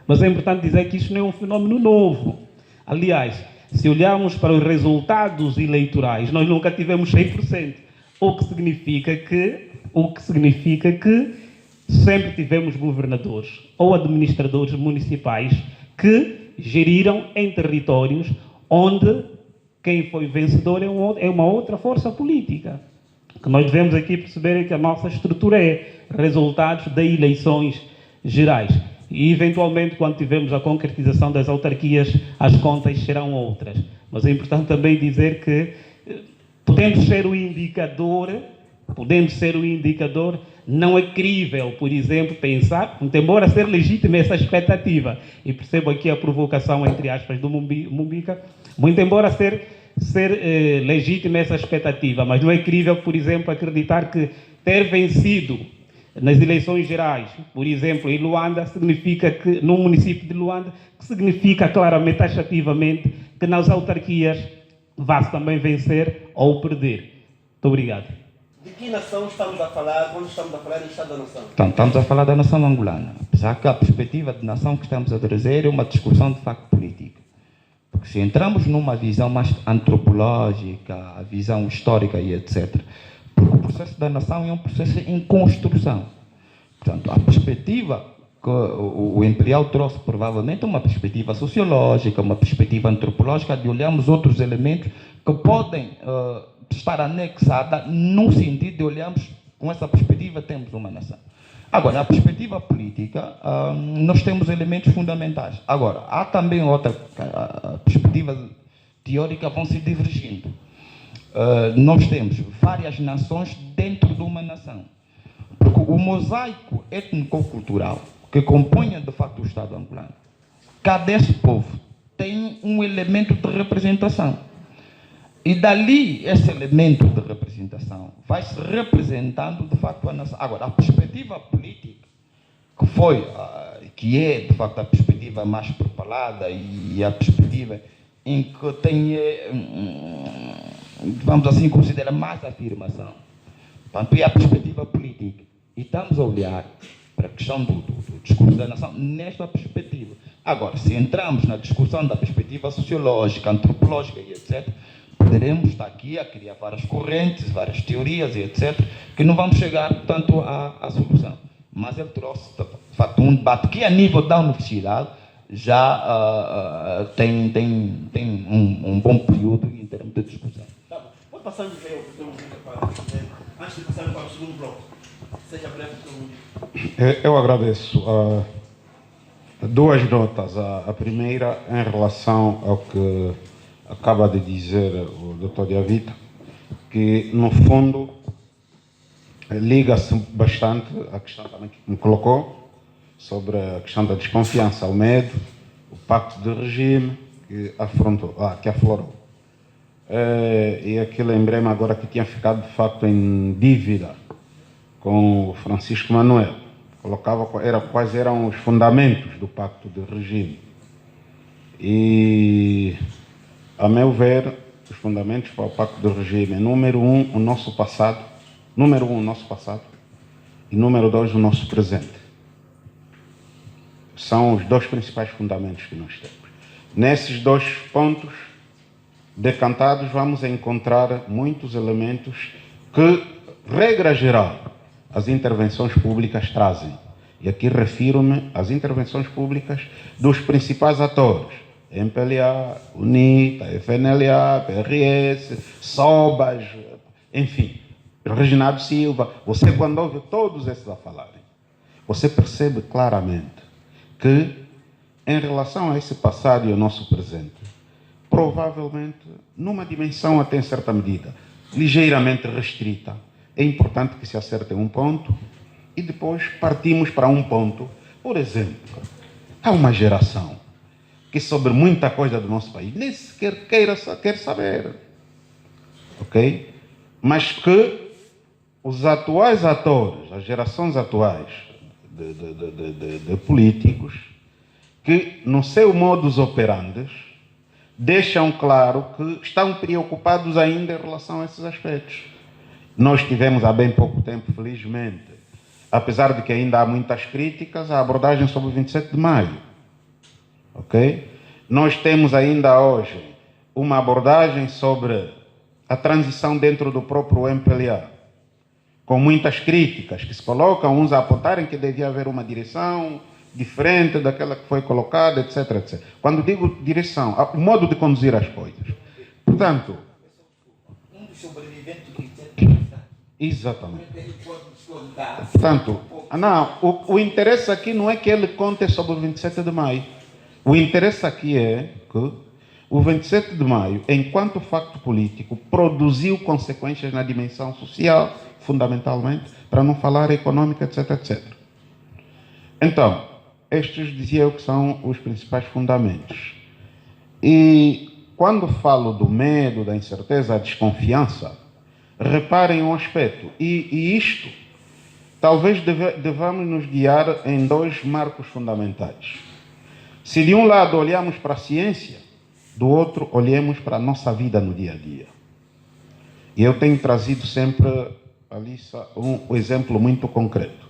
Mas é importante dizer que isso não é um fenómeno novo. Aliás, se olharmos para os resultados eleitorais, nós nunca tivemos 100%, o que significa que sempre tivemos governadores ou administradores municipais que geriram em territórios onde quem foi vencedor é uma outra força política. O que nós devemos aqui perceber é que a nossa estrutura é resultados de eleições gerais. E, eventualmente, quando tivermos a concretização das autarquias, as contas serão outras. Mas é importante também dizer que, podendo ser o indicador, não é crível, por exemplo, pensar, muito embora ser legítima essa expectativa, e percebo aqui a provocação, entre aspas, do Mumbica, muito embora ser legítima essa expectativa, mas não é crível, por exemplo, acreditar que ter vencido nas eleições gerais, por exemplo, em Luanda, significa que, no município de Luanda, que significa claramente, taxativamente, que nas autarquias vá-se também vencer ou perder. Muito obrigado. De que nação estamos a falar quando estamos a falar do Estado da Nação? Então, estamos a falar da nação angolana. Apesar que a perspectiva de nação que estamos a trazer é uma discussão de facto política. Porque se entramos numa visão mais antropológica, a visão histórica e etc., porque o processo da nação é um processo em construção. Portanto, a perspectiva que o Imperial trouxe provavelmente é uma perspectiva sociológica, uma perspectiva antropológica, de olharmos outros elementos que podem estar anexados no sentido de olharmos com essa perspectiva, temos uma nação. Agora, na perspectiva política, nós temos elementos fundamentais. Agora, há também outra perspectiva teórica, vão se divergindo. Nós temos várias nações dentro de uma nação. Porque o mosaico étnico-cultural que compõe, de facto, o Estado angolano, cada esse povo tem um elemento de representação. E dali, esse elemento de representação vai se representando, de facto, a nação. Agora, a perspectiva política, que é, de facto, a perspectiva mais propalada e a perspectiva em que tem, vamos assim, considera mais afirmação. Portanto, é a perspectiva política. E estamos a olhar para a questão do discurso da nação nesta perspectiva. Agora, se entramos na discussão da perspectiva sociológica, antropológica e etc., poderemos estar aqui a criar várias correntes, várias teorias e etc., que não vamos chegar, portanto, à solução. Mas ele trouxe, de facto, um debate que, a nível da universidade, já tem um bom período em termos de discussão. Tá bom. Pode passar o vídeo para antes de passar para o segundo bloco. Seja breve, Eu agradeço. Duas notas. A primeira, em relação ao que acaba de dizer o Dr. Diavita, que no fundo liga-se bastante à questão também que me colocou sobre a questão da desconfiança, o medo, o pacto de regime que aflorou. E aqui lembrei-me agora que tinha ficado de facto em dívida com o Francisco Manuel. Colocava quais eram os fundamentos do pacto de regime. E, a meu ver, os fundamentos para o pacto de regime é, número um, o nosso passado, e número dois, o nosso presente. São os dois principais fundamentos que nós temos. Nesses dois pontos decantados, vamos encontrar muitos elementos que, regra geral, as intervenções públicas trazem. E aqui refiro-me às intervenções públicas dos principais atores: MPLA, UNITA, FNLA, PRS, SOBAS, enfim, Reginaldo Silva. Você, quando ouve todos esses a falarem, você percebe claramente que, em relação a esse passado e ao nosso presente, provavelmente, numa dimensão até em certa medida, ligeiramente restrita, é importante que se acerte um ponto e depois partimos para um ponto. Por exemplo, há uma geração que sobre muita coisa do nosso país nem sequer quer saber, ok? Mas que os atuais atores, as gerações atuais de políticos, que no seu modus operandi deixam claro que estão preocupados ainda em relação a esses aspectos. Nós tivemos há bem pouco tempo, felizmente, apesar de que ainda há muitas críticas, a abordagem sobre o 27 de maio. Ok? Nós temos ainda hoje uma abordagem sobre a transição dentro do próprio MPLA, com muitas críticas que se colocam, uns a apontarem que devia haver uma direção diferente daquela que foi colocada, etc, etc. Quando digo direção, o modo de conduzir as coisas. Portanto, um dos sobreviventes do 27. exatamente. Portanto, não, o interesse aqui não é que ele conte sobre o 27 de maio. O interesse aqui é que o 27 de maio, enquanto facto político, produziu consequências na dimensão social, fundamentalmente, para não falar econômica, etc, etc. Então, estes dizia eu que são os principais fundamentos. E quando falo do medo, da incerteza, da desconfiança, reparem um aspecto, e isto talvez devamos nos guiar em dois marcos fundamentais. Se de um lado olhamos para a ciência, do outro olhemos para a nossa vida no dia a dia. E eu tenho trazido sempre, Alissa, um exemplo muito concreto.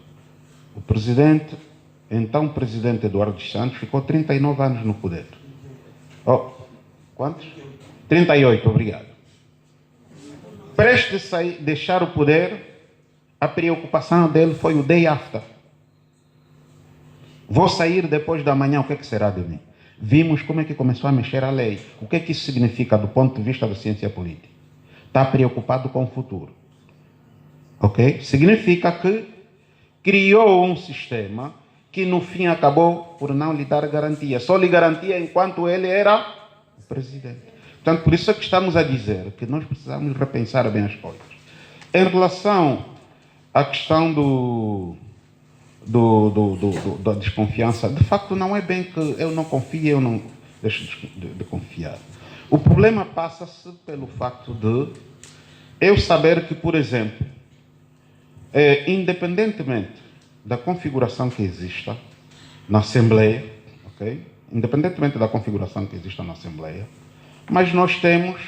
O presidente, então presidente Eduardo dos Santos, ficou 39 anos no poder. Oh, quantos? 38, obrigado. Prestes a deixar o poder, a preocupação dele foi o day after. Vou sair depois da manhã, o que será de mim? Vimos como é que começou a mexer a lei. O que isso significa do ponto de vista da ciência política? Está preocupado com o futuro. Ok? Significa que criou um sistema que no fim acabou por não lhe dar garantia. Só lhe garantia enquanto ele era o presidente. Portanto, por isso é que estamos a dizer que nós precisamos repensar bem as coisas. Em relação à questão da desconfiança, de facto não é bem que eu não confio, eu não deixo de confiar. O problema passa-se pelo facto de eu saber que, por exemplo, independentemente da configuração que exista na Assembleia, ok? Independentemente da configuração que exista na Assembleia, mas nós temos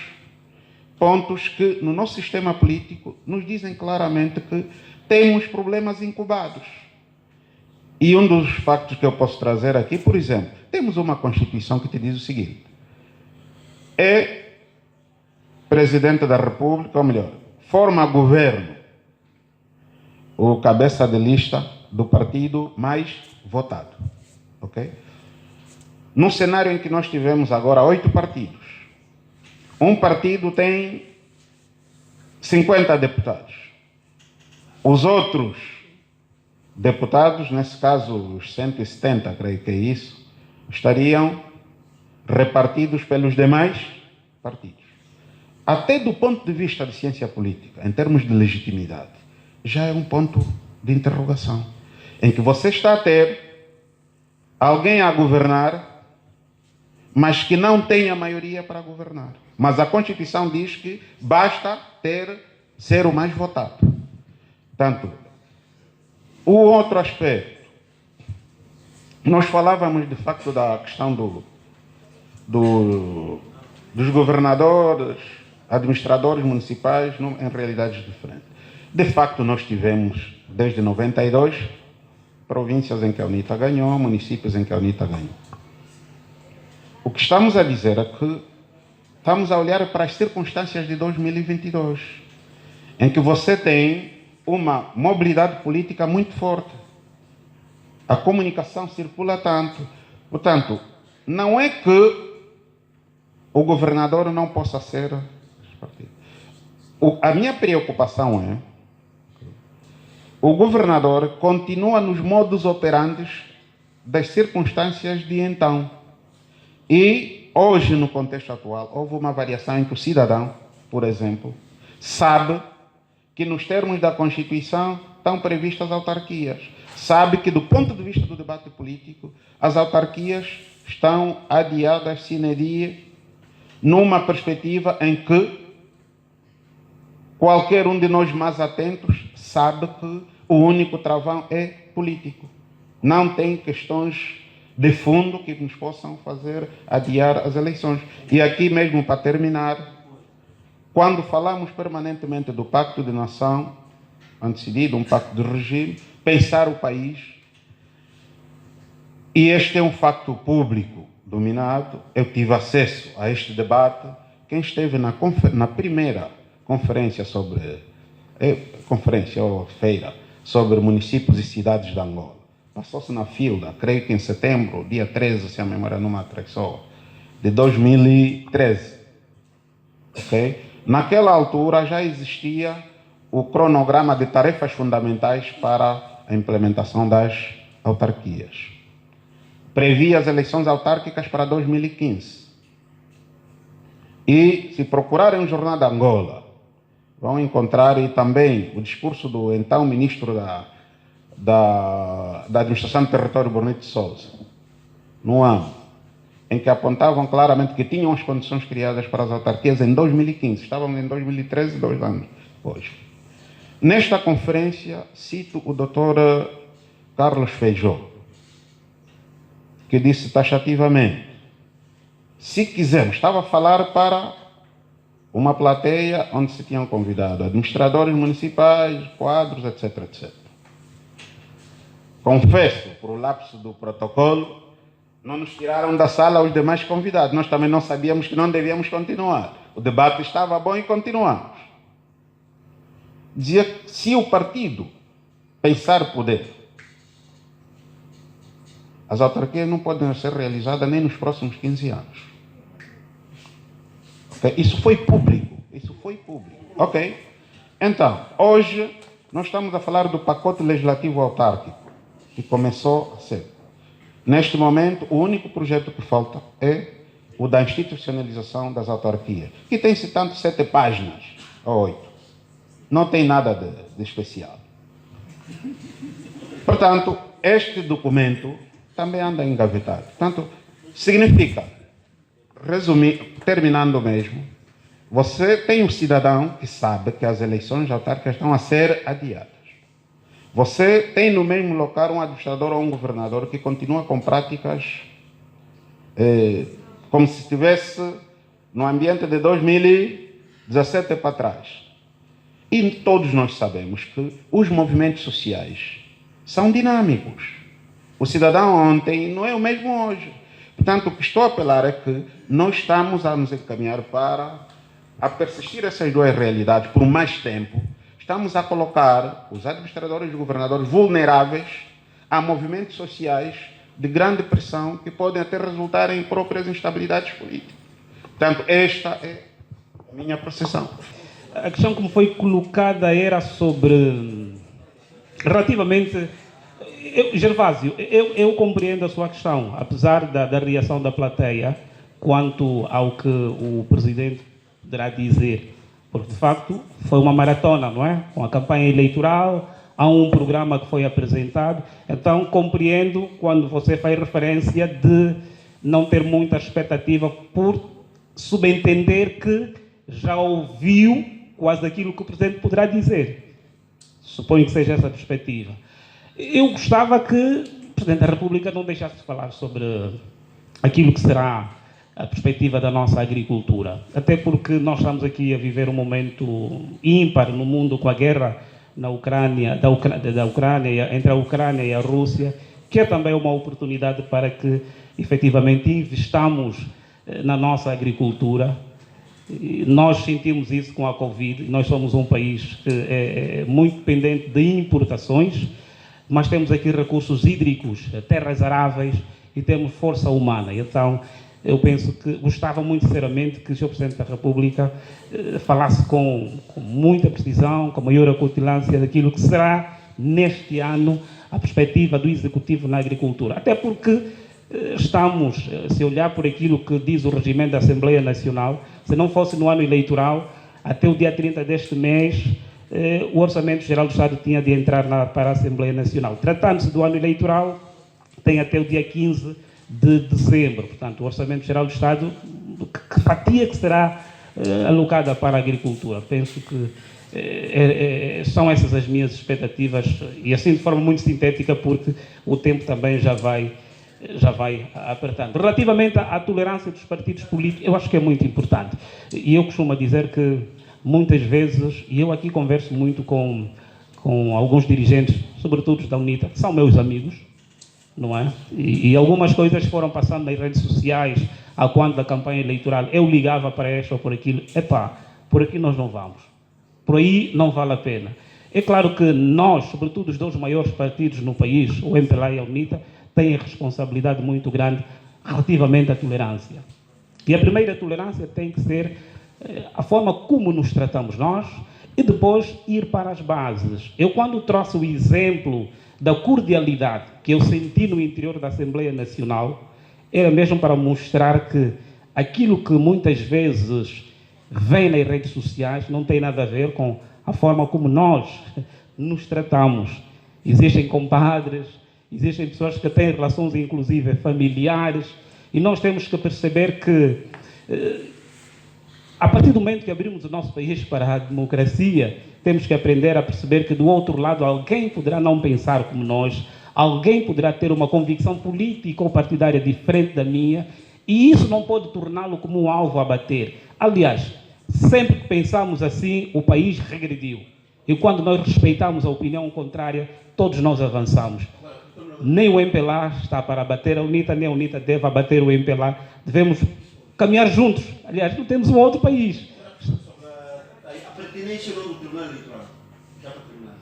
pontos que no nosso sistema político nos dizem claramente que temos problemas incubados. E um dos factos que eu posso trazer aqui, por exemplo, temos uma Constituição que te diz o seguinte: é Presidente da República, ou melhor, forma governo o cabeça de lista do partido mais votado. Ok? Num cenário em que nós tivemos agora 8 partidos, um partido tem 50 deputados. Os outros deputados, nesse caso os 170, creio que é isso, estariam repartidos pelos demais partidos. Até do ponto de vista de ciência política, em termos de legitimidade, já é um ponto de interrogação, em que você está a ter alguém a governar, mas que não tem a maioria para governar. Mas a Constituição diz que basta ser o mais votado. Portanto, o outro aspecto, nós falávamos de facto da questão dos governadores, administradores municipais em realidades diferentes. De facto, nós tivemos, desde 92, províncias em que a UNITA ganhou, municípios em que a UNITA ganhou. O que estamos a dizer é que estamos a olhar para as circunstâncias de 2022, em que você tem uma mobilidade política muito forte. A comunicação circula tanto. Portanto, não é que o governador não possa ser partido. A minha preocupação é o governador continua nos modus operandi das circunstâncias de então. E hoje, no contexto atual, houve uma variação em que o cidadão, por exemplo, sabe que nos termos da Constituição estão previstas autarquias. Sabe que do ponto de vista do debate político, as autarquias estão adiadas sine die, numa perspectiva em que qualquer um de nós mais atentos sabe que o único travão é político. Não tem questões de fundo que nos possam fazer adiar as eleições. E aqui mesmo, para terminar, quando falamos permanentemente do Pacto de Nação, antecedido, um pacto de regime, pensar o país, e este é um facto público dominado, eu tive acesso a este debate, quem esteve na primeira conferência ou feira sobre municípios e cidades de Angola. Passou-se na fila, creio que em setembro, dia 13, se a memória não me atraiçoa, de 2013. Okay? Naquela altura já existia o cronograma de tarefas fundamentais para a implementação das autarquias. Previa as eleições autárquicas para 2015. E, se procurarem o Jornal de Angola, vão encontrar e também o discurso do então ministro da Administração do Território, Bonito de Sousa, no ano, em que apontavam claramente que tinham as condições criadas para as autarquias em 2015. Estávamos em 2013, 2 anos hoje. Nesta conferência, cito o Dr. Carlos Feijó, que disse taxativamente, se quisermos, estava a falar para uma plateia onde se tinham convidado administradores municipais, quadros, etc, etc. Confesso, por lapso do protocolo, não nos tiraram da sala os demais convidados. Nós também não sabíamos que não devíamos continuar. O debate estava bom e continuamos. Dizia que se o partido pensar poder, as autarquias não podem ser realizadas nem nos próximos 15 anos. Okay? Isso foi público. Ok? Então, hoje, nós estamos a falar do pacote legislativo autárquico, que começou a ser. Neste momento, o único projeto que falta é o da institucionalização das autarquias, que tem, se tanto, 7 páginas, ou 8. Não tem nada de especial. Portanto, este documento também anda engavetado. Portanto, significa, terminando mesmo, você tem um cidadão que sabe que as eleições autárquicas estão a ser adiadas. Você tem no mesmo local um administrador ou um governador que continua com práticas como se estivesse no ambiente de 2017 para trás. E todos nós sabemos que os movimentos sociais são dinâmicos. O cidadão ontem não é o mesmo hoje. Portanto, o que estou a apelar é que nós estamos a nos encaminhar para a persistir essas duas realidades por mais tempo. Estamos a colocar os administradores e os governadores vulneráveis a movimentos sociais de grande pressão que podem até resultar em próprias instabilidades políticas. Portanto, esta é a minha percepção. A questão que me foi colocada era sobre, relativamente, Gervásio, eu compreendo a sua questão, apesar da reação da plateia, quanto ao que o Presidente poderá dizer, porque de facto foi uma maratona, não é? Com a campanha eleitoral, há um programa que foi apresentado, então compreendo quando você faz referência de não ter muita expectativa por subentender que já ouviu quase aquilo que o Presidente poderá dizer. Suponho que seja essa a perspectiva. Eu gostava que o Presidente da República não deixasse de falar sobre aquilo que será a perspectiva da nossa agricultura. Até porque nós estamos aqui a viver um momento ímpar no mundo com a guerra na Ucrânia, entre a Ucrânia e a Rússia, que é também uma oportunidade para que efetivamente investamos na nossa agricultura. Nós sentimos isso com a Covid. Nós somos um país que é muito dependente de importações, mas temos aqui recursos hídricos, terras aráveis e temos força humana. Então, eu penso que gostava muito sinceramente que o Sr. Presidente da República falasse com muita precisão, com maior acutilância daquilo que será neste ano a perspectiva do Executivo na agricultura. Até porque estamos, se olhar por aquilo que diz o regimento da Assembleia Nacional, se não fosse no ano eleitoral, até o dia 30 deste mês, o Orçamento Geral do Estado tinha de entrar para a Assembleia Nacional. Tratando-se do ano eleitoral, tem até o dia 15 de dezembro. Portanto, o Orçamento Geral do Estado, que fatia que será alocada para a agricultura? Penso que são essas as minhas expectativas, e assim de forma muito sintética, porque o tempo também já vai apertando. Relativamente à tolerância dos partidos políticos, eu acho que é muito importante. E eu costumo dizer que, muitas vezes, e eu aqui converso muito com alguns dirigentes, sobretudo da UNITA, que são meus amigos, não é? E algumas coisas foram passando nas redes sociais, a quando da campanha eleitoral, eu ligava para esta ou por aquilo, por aqui nós não vamos. Por aí não vale a pena. É claro que nós, sobretudo os dois maiores partidos no país, o MPLA e a UNITA, têm responsabilidade muito grande relativamente à tolerância. E a primeira tolerância tem que ser a forma como nos tratamos nós e depois ir para as bases. Eu, quando trouxe o exemplo da cordialidade que eu senti no interior da Assembleia Nacional, era mesmo para mostrar que aquilo que muitas vezes vem nas redes sociais não tem nada a ver com a forma como nós nos tratamos. Existem compadres, existem pessoas que têm relações inclusive familiares, e nós temos que perceber que a partir do momento que abrimos o nosso país para a democracia, temos que aprender a perceber que do outro lado alguém poderá não pensar como nós, alguém poderá ter uma convicção política ou partidária diferente da minha, e isso não pode torná-lo como um alvo a bater. Aliás, sempre que pensamos assim, o país regrediu. E quando nós respeitamos a opinião contrária, todos nós avançamos. Nem o MPLA está para abater a UNITA, nem a UNITA deve abater o MPLA. Devemos caminhar juntos. Aliás, não temos um outro país. A pertinência do Tribunal Eleitoral. Já para terminar.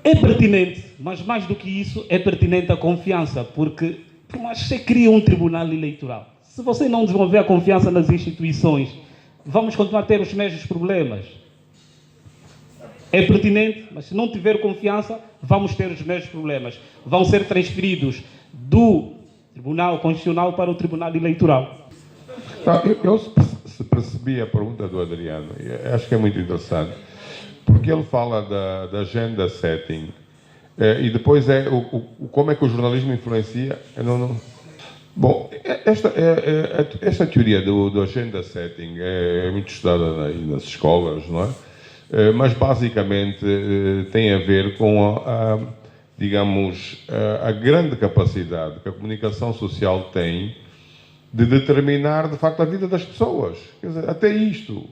É pertinente, mas mais do que isso, é pertinente a confiança, porque por mais que você crie um Tribunal Eleitoral, se você não desenvolver a confiança nas instituições, vamos continuar a ter os mesmos problemas. É pertinente, mas se não tiver confiança, vamos ter os mesmos problemas. Vão ser transferidos do Tribunal Constitucional para o Tribunal Eleitoral. Eu percebi a pergunta do Adriano, e acho que é muito interessante, porque ele fala da agenda setting, e depois como é que o jornalismo influencia. Bom, esta teoria do agenda setting é muito estudada nas escolas, não é? Mas basicamente tem a ver com digamos, a grande capacidade que a comunicação social tem de determinar, de facto, a vida das pessoas. Quer dizer, até isto,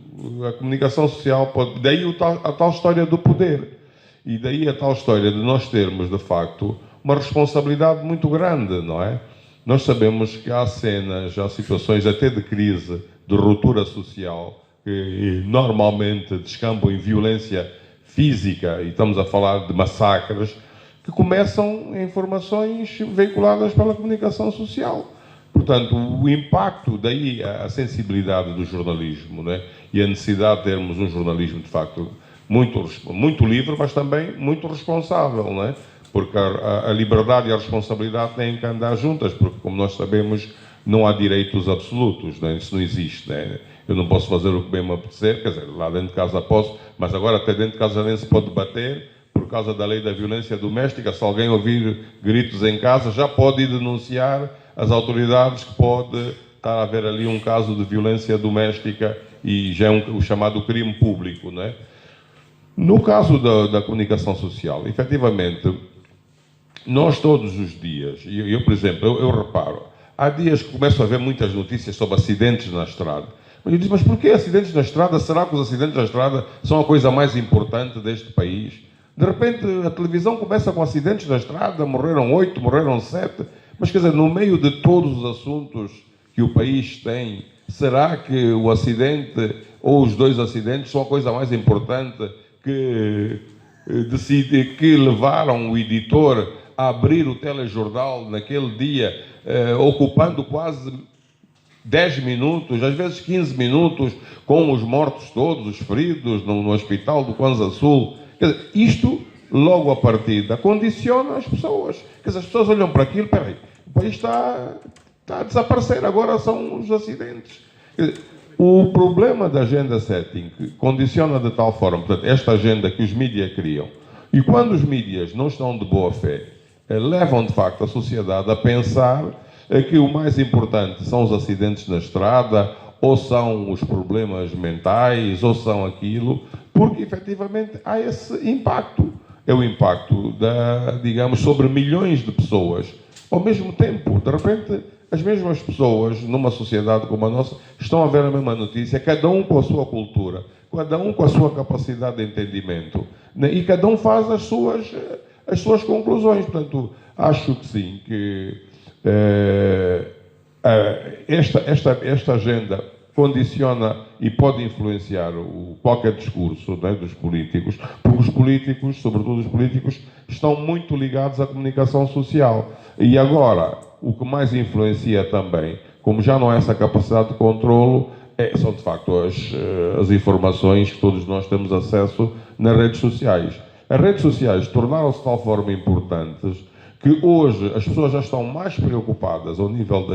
a comunicação social pode... Daí a tal história do poder. E daí a tal história de nós termos, de facto, uma responsabilidade muito grande, não é? Nós sabemos que há cenas, há situações até de crise, de ruptura social, que normalmente descambam em violência física, e estamos a falar de massacres, que começam em informações veiculadas pela comunicação social. Portanto, o impacto, daí a sensibilidade do jornalismo, né? E a necessidade de termos um jornalismo, de facto, muito livre, mas também muito responsável, né? Porque a liberdade e a responsabilidade têm que andar juntas, porque, como nós sabemos, não há direitos absolutos, né? Isso não existe, né? Eu não posso fazer o que bem me apetecer, quer dizer, lá dentro de casa posso, mas agora até dentro de casa nem se pode bater, por causa da lei da violência doméstica. Se alguém ouvir gritos em casa, já pode ir denunciar às autoridades que pode estar a haver ali um caso de violência doméstica e já é o chamado crime público, não é? No caso da comunicação social, efetivamente, nós todos os dias, eu por exemplo, eu reparo, há dias que começo a ver muitas notícias sobre acidentes na estrada. Mas eu digo, mas porquê acidentes na estrada? Será que os acidentes na estrada são a coisa mais importante deste país? De repente, a televisão começa com acidentes na estrada, morreram 8, morreram 7. Mas, quer dizer, no meio de todos os assuntos que o país tem, será que o acidente ou os 2 acidentes são a coisa mais importante que levaram o editor a abrir o telejornal naquele dia, ocupando quase 10 minutos, às vezes 15 minutos, com os mortos todos, os feridos no hospital do Kwanza Sul? Quer dizer, isto, logo à partida, condiciona as pessoas. Quer dizer, as pessoas olham para aquilo, peraí, o país está a desaparecer, agora são os acidentes. Quer dizer, o problema da agenda setting condiciona de tal forma, portanto, esta agenda que os mídias criam, e quando os mídias não estão de boa fé, levam de facto a sociedade a pensar que o mais importante são os acidentes na estrada, ou são os problemas mentais, ou são aquilo, porque efetivamente há esse impacto. É o impacto, digamos, sobre milhões de pessoas ao mesmo tempo. De repente, as mesmas pessoas, numa sociedade como a nossa, estão a ver a mesma notícia, cada um com a sua cultura, cada um com a sua capacidade de entendimento, né? E cada um faz as suas conclusões. Portanto, acho que sim, que esta agenda condiciona e pode influenciar qualquer discurso, né, dos políticos, porque os políticos, sobretudo os políticos, estão muito ligados à comunicação social. E agora, o que mais influencia também, como já não há essa capacidade de controlo, são de facto as informações que todos nós temos acesso nas redes sociais. As redes sociais tornaram-se de tal forma importantes que hoje as pessoas já estão mais preocupadas ao nível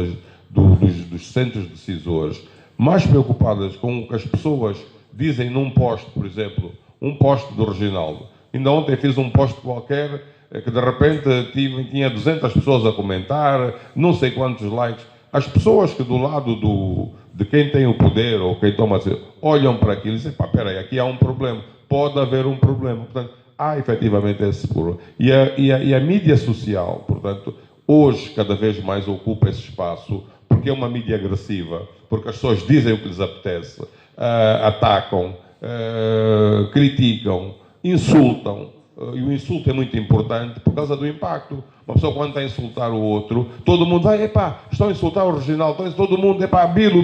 dos centros decisores, mais preocupadas com o que as pessoas dizem num post, por exemplo, um post do Reginaldo. Ainda ontem fiz um post qualquer que de repente tinha 200 pessoas a comentar, não sei quantos likes. As pessoas que do lado de quem tem o poder ou quem toma a decisão olham para aquilo e dizem, pá, espera aí, aqui há um problema, pode haver um problema. Portanto, há efetivamente esse problema. E a mídia social, portanto, hoje cada vez mais ocupa esse espaço, porque é uma mídia agressiva, porque as pessoas dizem o que lhes apetece, atacam, criticam, insultam. E o insulto é muito importante por causa do impacto. Uma pessoa quando está a insultar o outro, todo mundo vai, epá, estão a insultar o Reginaldo, todo mundo, epá, Bilo.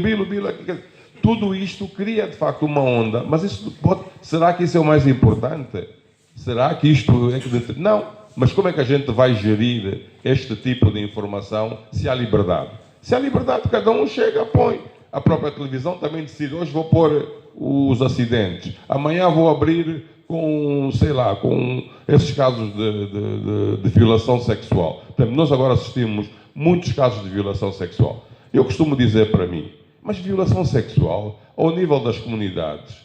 Tudo isto cria de facto uma onda, mas isso será que isso é o mais importante? Será que isto é que... Não, mas como é que a gente vai gerir este tipo de informação se há liberdade? Se há liberdade, cada um chega, põe. A própria televisão também decide, hoje vou pôr os acidentes, amanhã vou abrir com, sei lá, com esses casos de violação sexual. Portanto, nós agora assistimos muitos casos de violação sexual. Eu costumo dizer para mim, mas violação sexual, ao nível das comunidades,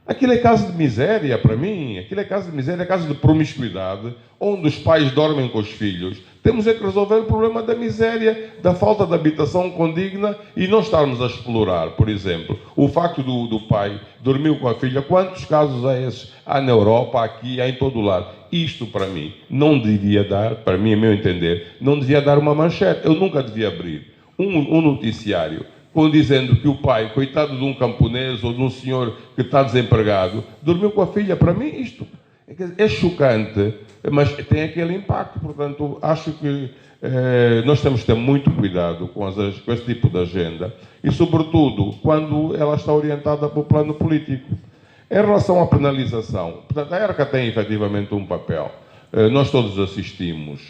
aquilo é caso de miséria para mim, aquilo é caso de miséria, é caso de promiscuidade, onde os pais dormem com os filhos. Temos é que resolver o problema da miséria, da falta de habitação condigna e não estarmos a explorar, por exemplo, o facto do pai dormir com a filha. Quantos casos há esses? Há na Europa, aqui, há em todo o lado. Isto, para mim, não devia dar, para mim, a meu entender, não devia dar uma manchete. Eu nunca devia abrir um noticiário dizendo que o pai, coitado de um camponês ou de um senhor que está desempregado, dormiu com a filha. Para mim isto é chocante, mas tem aquele impacto. Portanto, acho que nós temos que ter muito cuidado com esse tipo de agenda e, sobretudo, quando ela está orientada para o plano político. Em relação à penalização, portanto, a ERCA tem efetivamente um papel. Nós todos assistimos,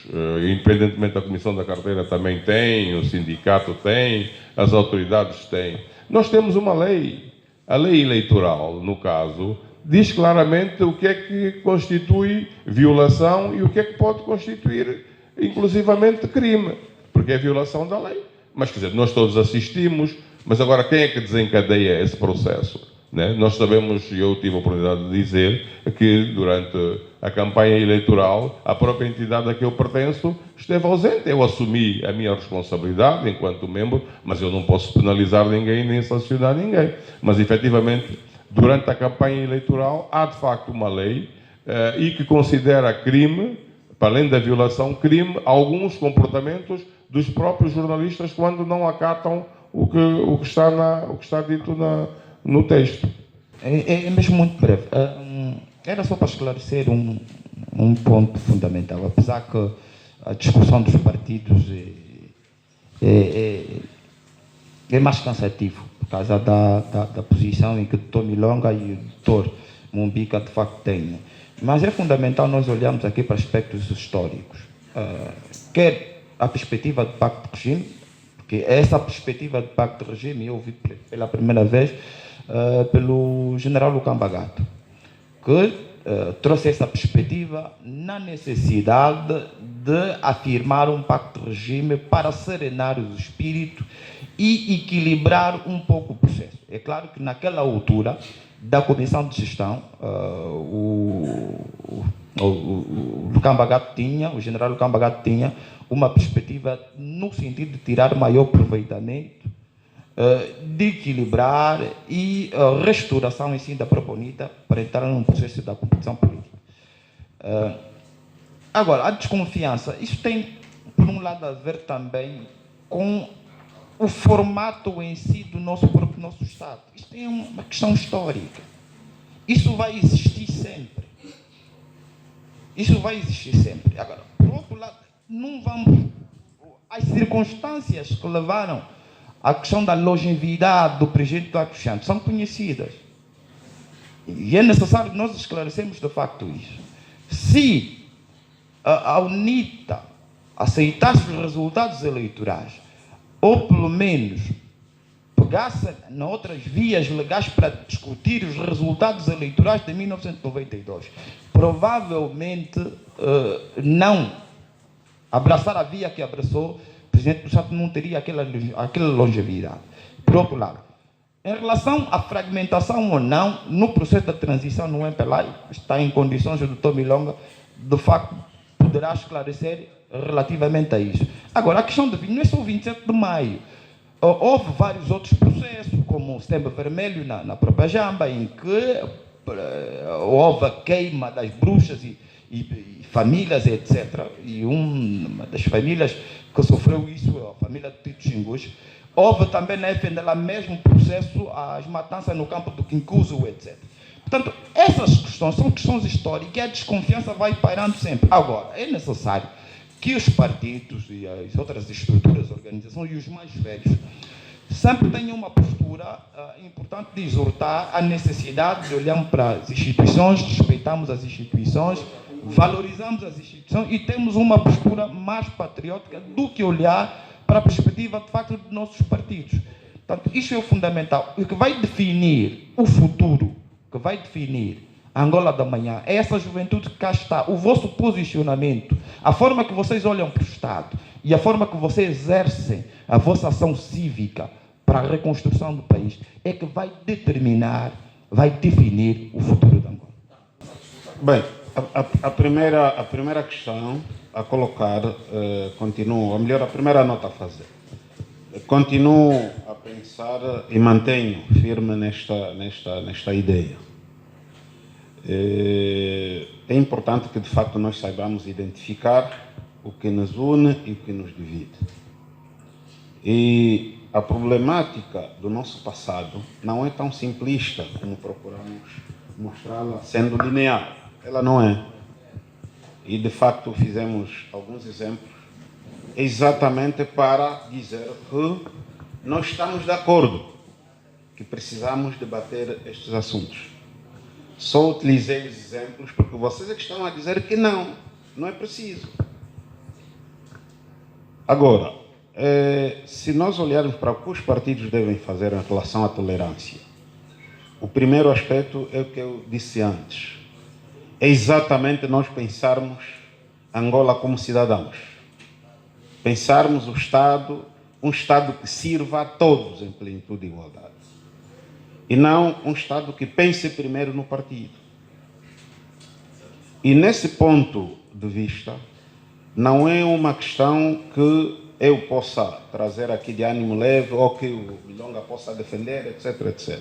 independentemente da Comissão da Carteira também tem, o sindicato tem, as autoridades têm. Nós temos uma lei, a lei eleitoral, no caso, diz claramente o que é que constitui violação e o que é que pode constituir, inclusivamente, crime, porque é violação da lei. Mas, quer dizer, nós todos assistimos, mas agora quem é que desencadeia esse processo? Né? Nós sabemos, e eu tive a oportunidade de dizer, que durante a campanha eleitoral, a própria entidade a que eu pertenço esteve ausente. Eu assumi a minha responsabilidade enquanto membro, mas eu não posso penalizar ninguém nem sancionar ninguém. Mas, efetivamente, durante a campanha eleitoral, há de facto uma lei e que considera crime, para além da violação, crime, alguns comportamentos dos próprios jornalistas quando não acatam o que está dito no texto. É mesmo muito breve. Era só para esclarecer um ponto fundamental. Apesar que a discussão dos partidos é mais cansativo, por causa da posição em que o Dr. Milonga e o Dr. Mumbica de facto têm. Mas é fundamental nós olharmos aqui para aspectos históricos. Quer a perspectiva do Pacto de Regime, porque essa perspectiva do Pacto de Regime eu ouvi pela primeira vez pelo general Lukamba Gato, que trouxe essa perspectiva na necessidade de afirmar um pacto de regime para serenar o espírito e equilibrar um pouco o processo. É claro que naquela altura da comissão de gestão, o Lukamba Gato tinha, o general Lukamba Gato tinha uma perspectiva no sentido de tirar maior aproveitamento, de equilibrar e restauração em si da própria UNITA para entrar num processo da competição política. Agora, a desconfiança, isso tem, por um lado, a ver também com o formato em si do nosso Estado. Isto é uma questão histórica. Isso vai existir sempre. Isso vai existir sempre. Agora, por outro lado, não vamos... As circunstâncias que levaram à questão da longevidade do presidente Eduardo Santos são conhecidas. E é necessário nós esclarecermos de facto isso. Se a UNITA aceitasse os resultados eleitorais, ou pelo menos pegasse em outras vias legais para discutir os resultados eleitorais de 1992, provavelmente não abraçar a via que abraçou, o presidente do Santos não teria aquela longevidade. Por outro lado, em relação à fragmentação ou não, no processo da transição no MPLA, está em condições, o Dr. Milonga, de facto, poderá esclarecer relativamente a isso. Agora, a questão não é só o 27 de maio. Houve vários outros processos, como o Setembro Vermelho na própria Jamba, em que houve a queima das bruxas e famílias, etc. E uma das famílias que sofreu isso, a família de Tito Xingus. Houve também na FNLA mesmo processo, as matanças no campo do Quincuso, etc. Portanto, essas questões são questões históricas e a desconfiança vai pairando sempre. Agora, é necessário que os partidos e as outras estruturas, organizações e os mais velhos sempre tenham uma postura importante de exortar a necessidade de olharmos para as instituições, respeitamos as instituições, valorizamos as instituições e temos uma postura mais patriótica do que olhar para a perspectiva, de facto, dos nossos partidos. Portanto, isso é o fundamental. O que vai definir o futuro, que vai definir a Angola da manhã, é essa juventude que cá está, o vosso posicionamento, a forma que vocês olham para o Estado e a forma que vocês exercem a vossa ação cívica para a reconstrução do país, é que vai determinar, vai definir o futuro da Angola. Bem, a primeira questão a colocar, continuo, ou melhor, a primeira nota a fazer. Continuo a pensar e mantenho firme nesta ideia. É importante que, de facto, nós saibamos identificar o que nos une e o que nos divide. E a problemática do nosso passado não é tão simplista como procuramos mostrá-la sendo linear. Ela não é. E, de facto, fizemos alguns exemplos exatamente para dizer que nós estamos de acordo que precisamos debater estes assuntos. Só utilizei os exemplos porque vocês é que estão a dizer que não é preciso. Agora, se nós olharmos para o que os partidos devem fazer em relação à tolerância, o primeiro aspecto é o que eu disse antes. É exatamente nós pensarmos Angola como cidadãos. Pensarmos o Estado um Estado que sirva a todos em plenitude e igualdade. E não um Estado que pense primeiro no partido. E nesse ponto de vista, não é uma questão que eu possa trazer aqui de ânimo leve ou que o Milonga possa defender, etc, etc.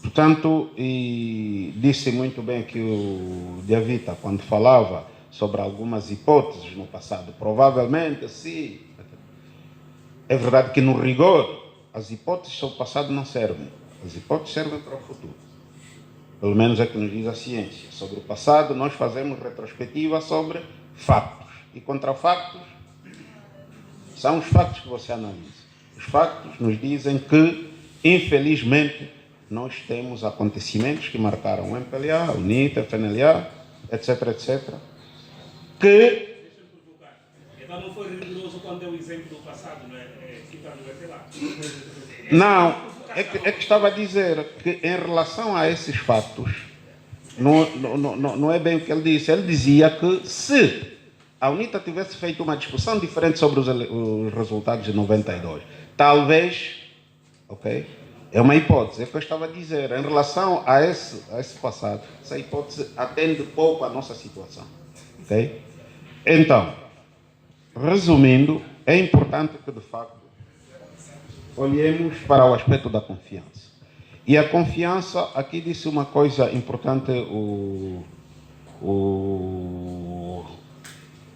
Portanto, e disse muito bem que o Diavita, quando falava sobre algumas hipóteses no passado, provavelmente, sim. É verdade que, no rigor, as hipóteses sobre o passado não servem. As hipóteses servem para o futuro. Pelo menos é o que nos diz a ciência. Sobre o passado, nós fazemos retrospectiva sobre factos. E contra factos, são os factos que você analisa. Os factos nos dizem que, infelizmente, nós temos acontecimentos que marcaram o MPLA, o NITA, o FNLA, etc, etc, que... Então não foi rigoroso quando deu o exemplo do passado, não é? Citando o MPLA. Não, é que estava a dizer que em relação a esses fatos, não é bem o que ele disse. Ele dizia que se a UNITA tivesse feito uma discussão diferente sobre os resultados de 92, talvez, ok? É uma hipótese, é o que eu estava a dizer. Em relação a esse passado, essa hipótese atende pouco à nossa situação, ok? Então, resumindo, é importante que, de facto, olhemos para o aspecto da confiança. E a confiança, aqui disse uma coisa importante o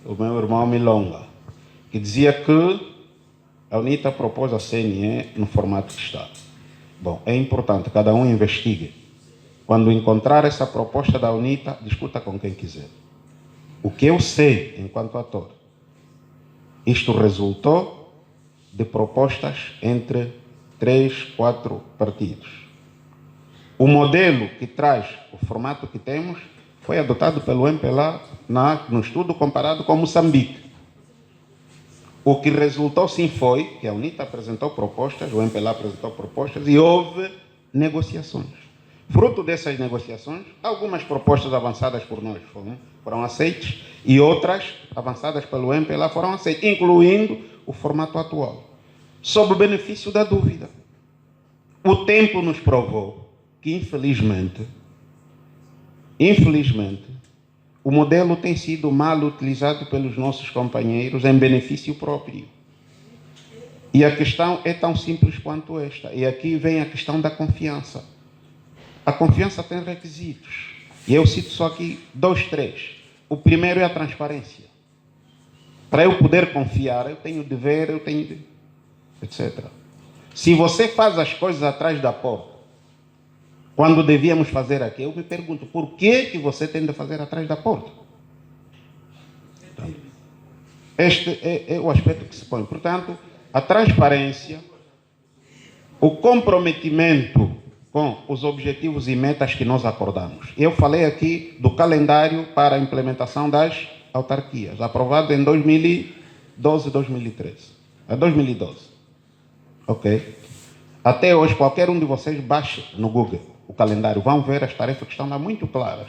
meu irmão Milonga, que dizia que a UNITA propôs a CNE no formato que está. Bom, é importante, cada um investigue. Quando encontrar essa proposta da UNITA, discuta com quem quiser. O que eu sei, enquanto ator, isto resultou de propostas entre 3, 4 partidos. O modelo que traz o formato que temos foi adotado pelo MPLA no estudo comparado com Moçambique. O que resultou sim foi que a UNITA apresentou propostas, o MPLA apresentou propostas e houve negociações. Fruto dessas negociações, algumas propostas avançadas por nós foram aceitas e outras avançadas pelo MPLA foram aceitas, incluindo o formato atual, sob o benefício da dúvida. O tempo nos provou que, infelizmente, o modelo tem sido mal utilizado pelos nossos companheiros em benefício próprio. E a questão é tão simples quanto esta. E aqui vem a questão da confiança. A confiança tem requisitos. E eu cito só aqui 2, 3. O primeiro é a transparência. Para eu poder confiar, eu tenho de ver, etc. Se você faz as coisas atrás da porta, quando devíamos fazer aqui, eu me pergunto, por que você tem de fazer atrás da porta? Então, este é o aspecto que se põe. Portanto, a transparência, o comprometimento com os objetivos e metas que nós acordamos. Eu falei aqui do calendário para a implementação das autarquias, aprovado em 2012, 2013. 2012. Ok? Até hoje, qualquer um de vocês baixe no Google o calendário, vão ver as tarefas que estão lá muito claras.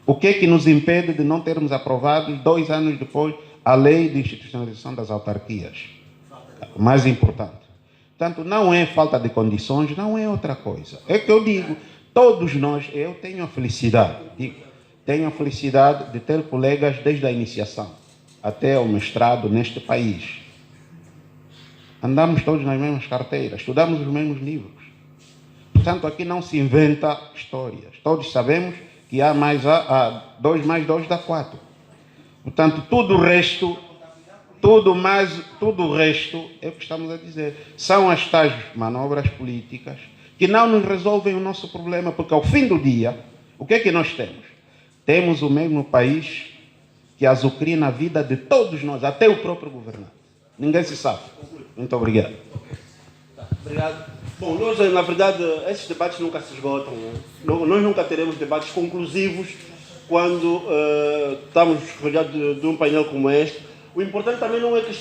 O que é que nos impede de não termos aprovado, 2 anos depois, a lei de institucionalização das autarquias? O mais importante. Portanto, não é falta de condições, não é outra coisa. É que eu digo, todos nós, eu tenho a felicidade, de ter colegas desde a iniciação até o mestrado neste país. Andamos todos nas mesmas carteiras, estudamos os mesmos livros. Portanto, aqui não se inventa histórias. Todos sabemos que há 2 mais 2 dá 4. Portanto, tudo o resto é o que estamos a dizer. São as tais manobras políticas que não nos resolvem o nosso problema, porque ao fim do dia, o que é que nós temos? Temos o mesmo país que azucrina a vida de todos nós, até o próprio governante. Ninguém se sabe. Muito obrigado. Obrigado. Bom, nós, na verdade, esses debates nunca se esgotam. Né? Nós nunca teremos debates conclusivos quando estamos rodeados de um painel como este. O importante também não é que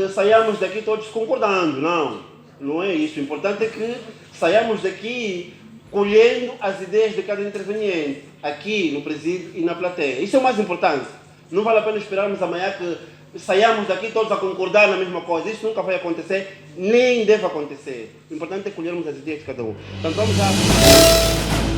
saiamos daqui todos concordando, não. Não é isso. O importante é que saiamos daqui colhendo as ideias de cada interveniente, aqui no presídio e na plateia. Isso é o mais importante. Não vale a pena esperarmos amanhã que saiamos daqui todos a concordar na mesma coisa. Isso nunca vai acontecer, nem deve acontecer. O importante é colhermos as ideias de cada um. Então vamos já.